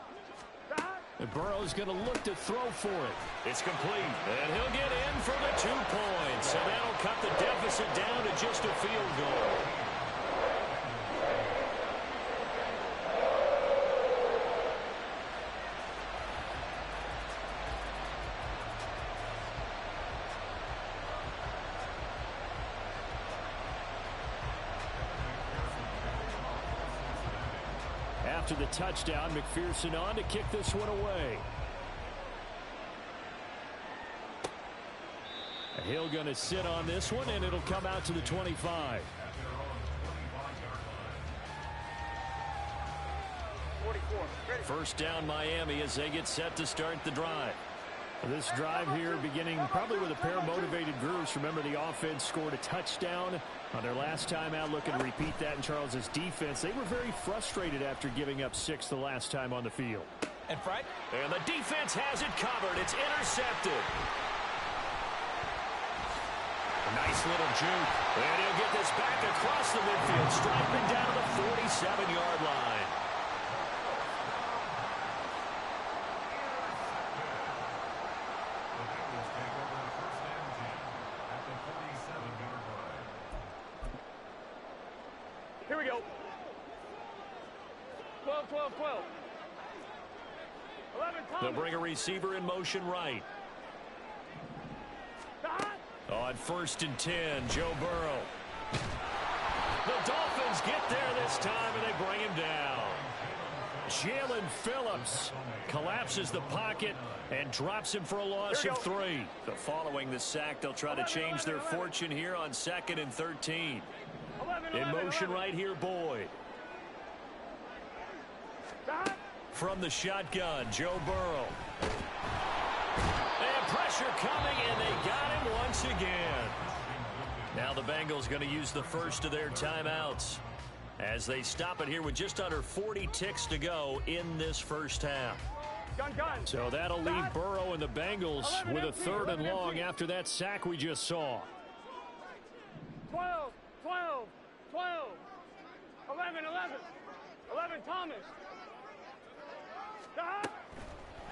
And Burrow's going to look to throw for it. It's complete. And he'll get in for the 2 points. And that'll cut the deficit down to just a field goal. After the touchdown, McPherson on to kick this one away. Hill going to sit on this one, and it'll come out to the 25. 44. Ready. First down Miami as they get set to start the drive. This drive here beginning probably with a pair of motivated groups. Remember, the offense scored a touchdown on their last time out. Looking to repeat that in Charles's defense. They were very frustrated after giving up 6 the last time on the field. And Frank? And the defense has it covered. It's intercepted. Nice little juke. And he'll get this back across the midfield, striping down to the 47-yard line. Here we go. 12, 12, 12. 11, Thomas. They'll bring a receiver in motion right. On 1st and 10, Joe Burrow. The Dolphins get there this time, and they bring him down. Jalen Phillips collapses the pocket and drops him for a loss of 3. So following the sack, they'll try to change their fortune here on 2nd and 13. In motion right here, Boyd. From the shotgun, Joe Burrow. And pressure coming, and they got him once again. Now the Bengals going to use the first of their timeouts as they stop it here with just under 40 ticks to go in this first half. So that'll leave Burrow and the Bengals with a 3rd and long after that sack we just saw. 12, 12, 12. 11, 11. 11, Thomas.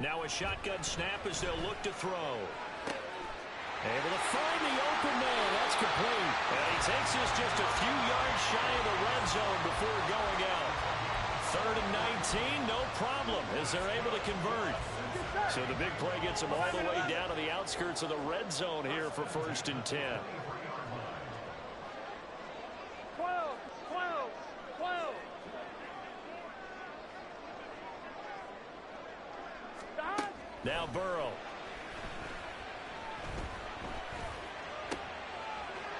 Now a shotgun snap as they'll look to throw. Able to find the open man. That's complete. And he takes this just a few yards shy of the red zone before going out. 3rd and 19, no problem as they're able to convert. So the big play gets them all the way down to the outskirts of the red zone here for 1st and 10. 12, 12, 12. Now Burrow.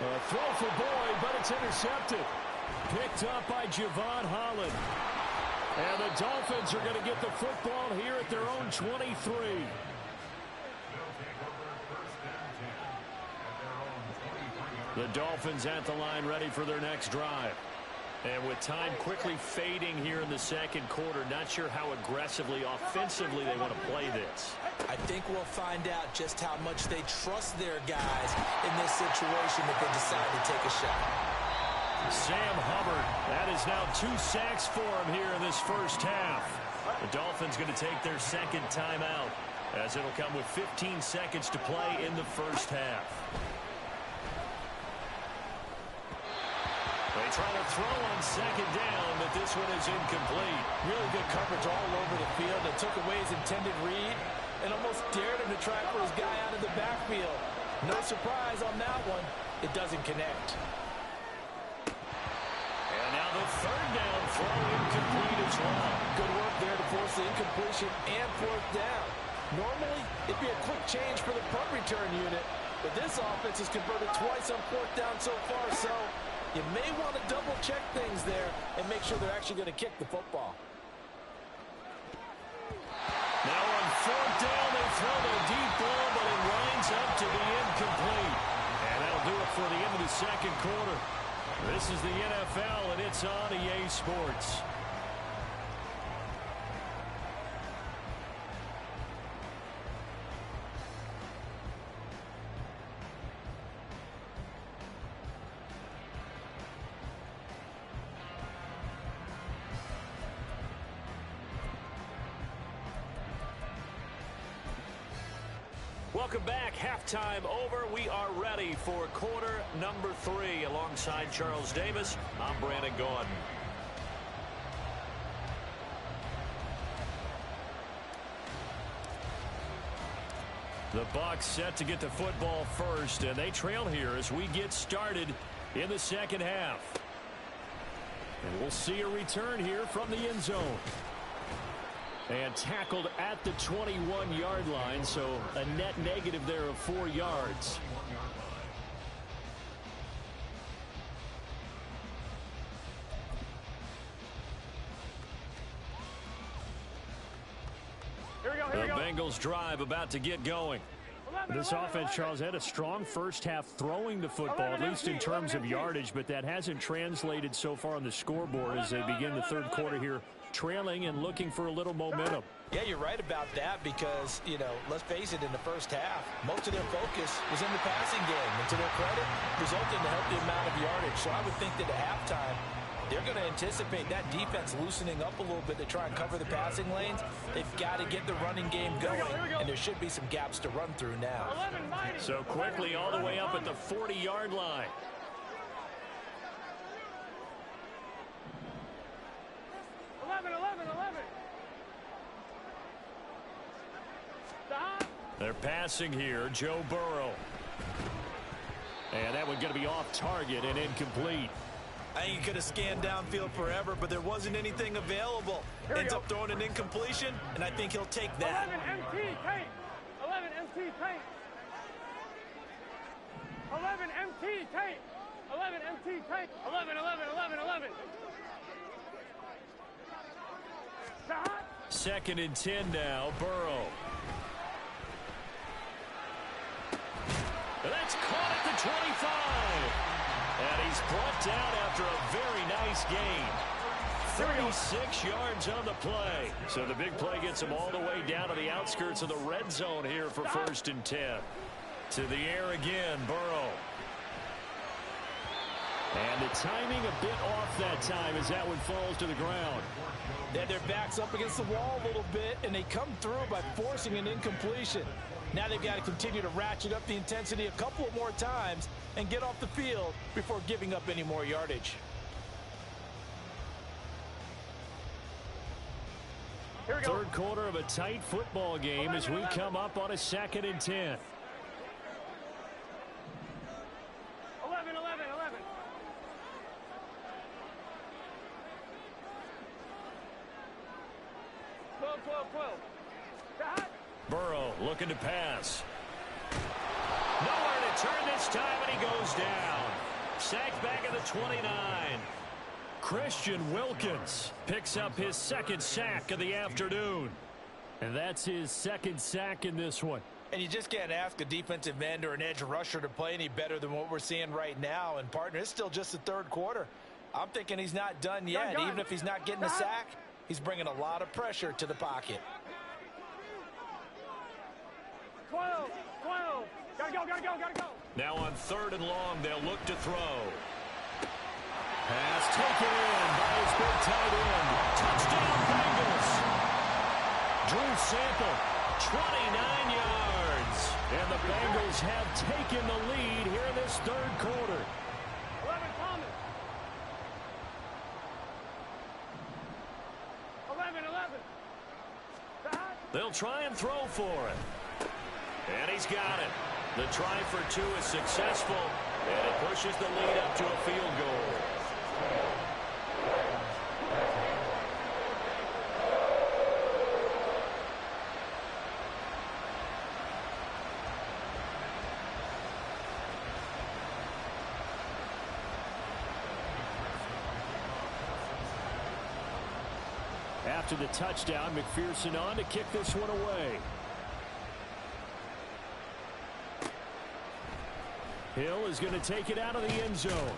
A throw for Boyd, but it's intercepted. Picked up by Javon Holland. And the Dolphins are going to get the football here at their own 23. The Dolphins at the line ready for their next drive. And with time quickly fading here in the 2nd quarter, not sure how aggressively, offensively they want to play this. I think we'll find out just how much they trust their guys in this situation if they decide to take a shot. Sam Hubbard, that is now 2 sacks for him here in this first half. The Dolphins going to take their 2nd timeout as it'll come with 15 seconds to play in the first half. They try to throw on 2nd down, but this one is incomplete. Really good coverage all over the field. They took away his intended read and almost dared him to try for his guy out of the backfield. No surprise on that one. It doesn't connect. And now the 3rd down throw incomplete as well. Good work there to force the incompletion and fourth down. Normally, it'd be a quick change for the punt return unit, but this offense has converted twice on fourth down so far, so you may want to double-check things there and make sure they're actually going to kick the football. Now on fourth down, they throw their deep ball, but it winds up to be incomplete. And that'll do it for the end of the second quarter. This is the NFL, and it's on EA Sports. Welcome back. Halftime over. We are ready for quarter number 3. Alongside Charles Davis, I'm Brandon Gordon. The Bucs set to get the football first, and they trail here as we get started in the second half. And we'll see a return here from the end zone. And tackled at the 21-yard line, so a net negative there of 4 yards. The Bengals drive about to get going. This offense, Charles, had a strong first half throwing the football, at least in terms of yardage, but that hasn't translated so far on the scoreboard as they begin the third quarter here, trailing and looking for a little momentum. Yeah, you're right about that because, you know, let's face it, in the first half, most of their focus was in the passing game. And to their credit, resulted in a healthy amount of yardage. So I would think that at halftime, they're going to anticipate that defense loosening up a little bit to try and cover the passing lanes. They've got to get the running game going, and there should be some gaps to run through now. So quickly all the way up at the 40-yard line. They're passing here, Joe Burrow. And that one's going to be off target and incomplete. I think he could have scanned downfield forever, but there wasn't anything available. Ends up throwing an incompletion, and I think he'll take that. 11 MT tape. 11 MT tape. 11 MT tape. 11 MT tape. 11, 11, 11, 11. Second and 10 now, Burrow. That's caught at the 25. And he's brought down after a very nice gain. 36 yards on the play. So the big play gets him all the way down to the outskirts of the red zone here for first and 10. To the air again, Burrow. And the timing a bit off that time as that one falls to the ground. They had their backs up against the wall a little bit, and they come through by forcing an incompletion. Now they've got to continue to ratchet up the intensity a couple of more times and get off the field before giving up any more yardage. Third quarter of a tight football game as we come up on a second and 10. 11, 11, 11. Burrow looking to pass. Nowhere to turn this time, and he goes down. Sacked back at the 29. Christian Wilkins picks up his second sack of the afternoon. And that's his second sack in this one. And you just can't ask a defensive end or an edge rusher to play any better than what we're seeing right now. And, partner, it's still just the third quarter. I'm thinking he's not done yet. Even if he's not getting a sack, he's bringing a lot of pressure to the pocket. 12, 12. Gotta go, gotta go, gotta go. Now on third and long, they'll look to throw. Pass taken in by his big tight end. Touchdown, Bengals. Drew Sample, 29 yards. And the Bengals have taken the lead here in this third quarter. 11, Thomas. 11, 11. They'll try and throw for it. And he's got it. The try for two is successful, and it pushes the lead up to a field goal. After the touchdown, McPherson on to kick this one away. Hill is going to take it out of the end zone.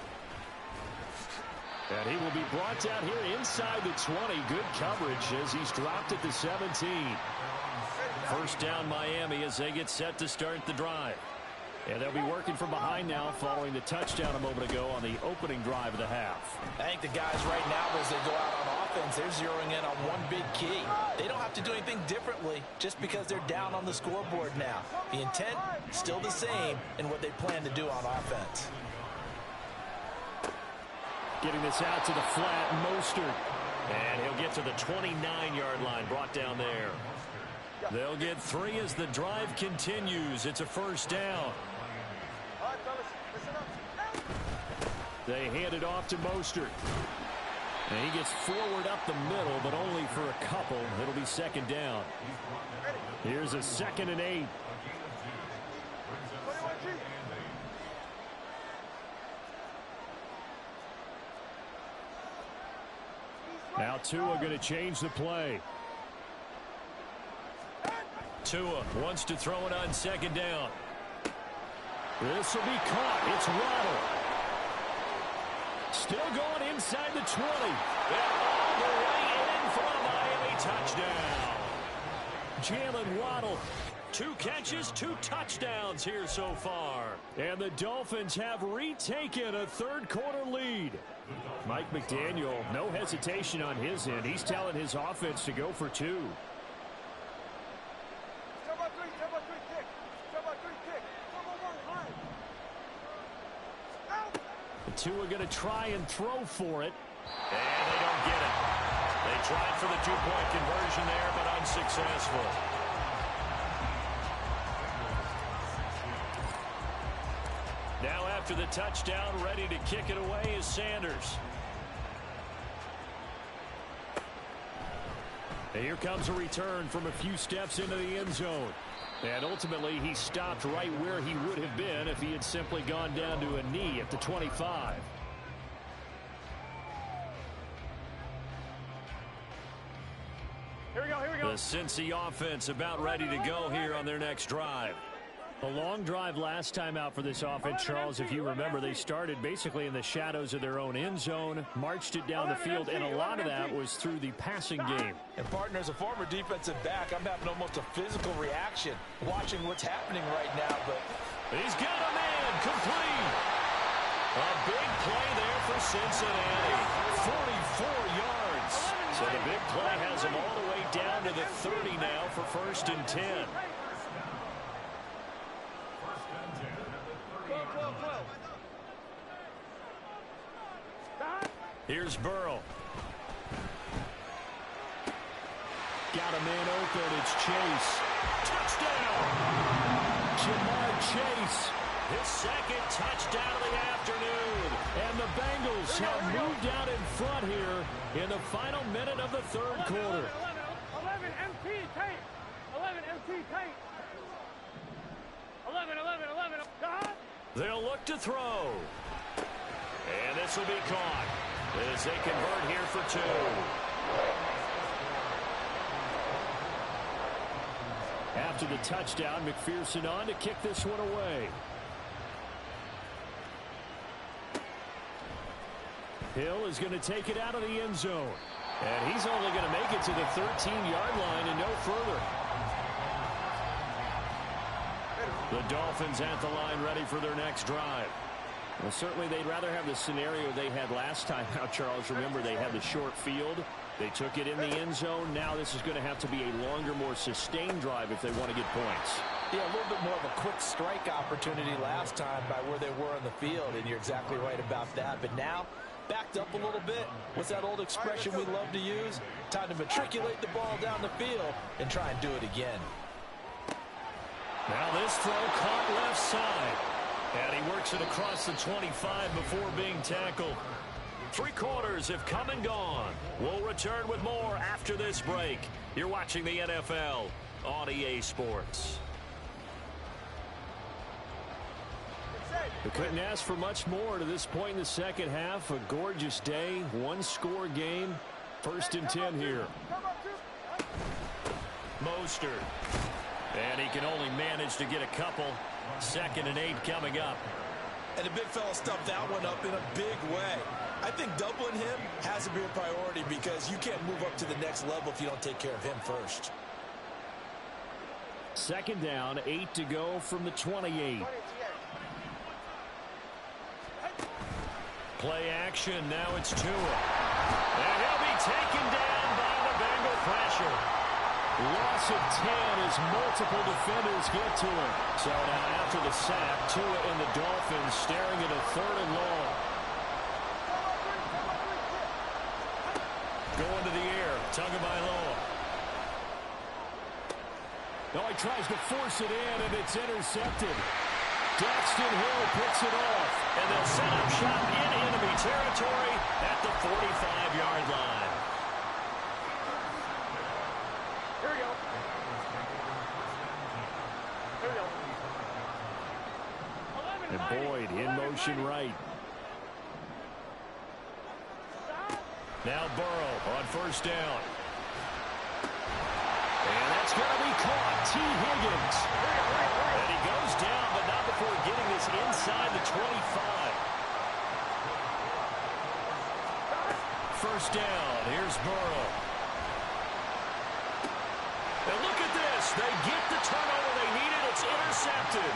And he will be brought down here inside the 20. Good coverage as he's dropped at the 17. First down Miami as they get set to start the drive. And they'll be working from behind now following the touchdown a moment ago on the opening drive of the half. I think the guys right now, as they go out on offense, they're zeroing in on one big key. They don't have to do anything differently just because they're down on the scoreboard now. The intent still the same in what they plan to do on offense. Getting this out to the flat, Mostert. And he'll get to the 29-yard line, brought down there. They'll get 3 as the drive continues. It's a first down. They hand it off to Mostert. And he gets forward up the middle, but only for a couple. It'll be second down. Here's a 2nd and 8. Now Tua going to change the play. Tua wants to throw it on second down. This will be caught. It's Waddle. Still going inside the 20. And all the way in for a Miami touchdown. Jalen Waddle. 2 catches, 2 touchdowns here so far. And the Dolphins have retaken a third-quarter lead. Mike McDaniel, no hesitation on his end. He's telling his offense to go for 2. The 2 are going to try and throw for it. And they don't get it. They tried for the 2-point conversion there, but unsuccessful. Now after the touchdown, ready to kick it away is Sanders. And here comes a return from a few steps into the end zone. And ultimately, he stopped right where he would have been if he had simply gone down to a knee at the 25. Here we go, here we go. The Cincy offense about ready to go here on their next drive. A long drive last time out for this offense, Charles. If you remember, they started basically in the shadows of their own end zone, marched it down the field, and a lot of that was through the passing game. And partner, as a former defensive back, I'm having almost a physical reaction watching what's happening right now. But he's got a man complete. A big play there for Cincinnati. 44 yards. So the big play has him all the way down to the 30 now for 1st and 10. Here's Burrow. Got a man open. It's Chase. Touchdown! Jamar Chase. His 2nd touchdown of the afternoon. And the Bengals have moved out in front here in the final minute of the 3rd quarter. 11 MT tape. 11 MT tape. 11. They'll look to throw. And this will be caught as they convert here for 2. After the touchdown, McPherson on to kick this one away. Hill is going to take it out of the end zone. And he's only going to make it to the 13-yard line and no further. The Dolphins at the line ready for their next drive. Well, certainly they'd rather have the scenario they had last time out, Charles. Remember, they had the short field. They took it in the end zone. Now this is going to have to be a longer, more sustained drive if they want to get points. Yeah, a little bit more of a quick strike opportunity last time by where they were on the field, and you're exactly right about that. But now, backed up a little bit. What's that old expression we love to use? Time to matriculate the ball down the field and try and do it again. Now this throw caught left side. And he works it across the 25 before being tackled. 3 quarters have come and gone. We'll return with more after this break. You're watching the NFL on EA Sports. They couldn't ask for much more to this point in the second half. A gorgeous day, 1-score game. First and 10 here. Mostert. And he can only manage to get a couple. 2nd and 8 coming up. And the big fella stuffed that one up in a big way. I think doubling him has to be a priority because you can't move up to the next level if you don't take care of him first. 2nd down, 8 to go from the 28. Play action, now it's Tua. And he'll be taken down by the Bengal pressure. Loss of 10 as multiple defenders get to him. So now after the sack, Tua and the Dolphins staring at a 3rd and long. Going to the air, Tagovailoa. No, he tries to force it in, and it's intercepted. Daxton Hill picks it off, and they'll set up shop in enemy territory at the 45-yard line. Here we go. Here we go. And Boyd in motion right. Now Burrow on 1st down. And that's going to be caught. T. Higgins. And he goes down, but not before getting this inside the 25. 1st down. Here's Burrow. And look at this. They get the turnover they needed. It's intercepted.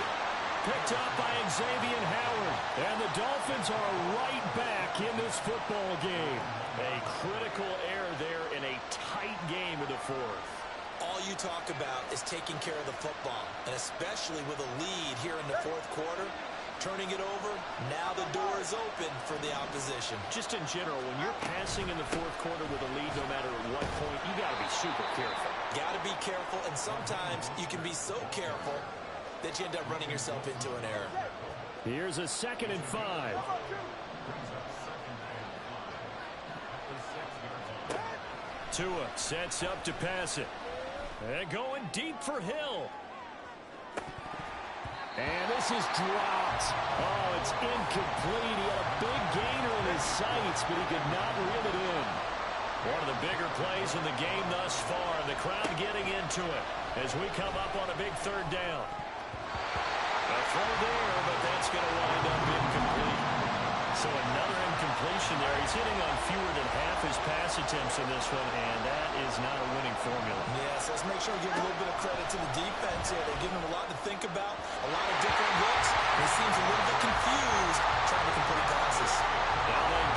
Picked up by Xavier Howard. And the Dolphins are right back in this football game. A critical error there in a tight game in the 4th. All you talk about is taking care of the football, and especially with a lead here in the 4th quarter. Turning it over, now the door is open for the opposition. Just in general, when you're passing in the 4th quarter with a lead, no matter at what point, you got to be super careful. Got to be careful, and sometimes you can be so careful that you end up running yourself into an error. Here's a 2nd and 5. Tua sets up to pass it. And going deep for Hill. And this is dropped. Oh, it's incomplete. He had a big gainer in his sights, but he could not reel it in. One of the bigger plays in the game thus far. The crowd getting into it as we come up on a big 3rd down. A throw there, but that's going to wind up incomplete. So another incompletion there. He's hitting on fewer than half his pass attempts in this one, and that is not a winning formula. Yes, let's make sure we give a little bit of credit to the defense here. They're giving him a lot to think about, a lot of different looks. He seems a little bit confused trying to complete passes. Now they go.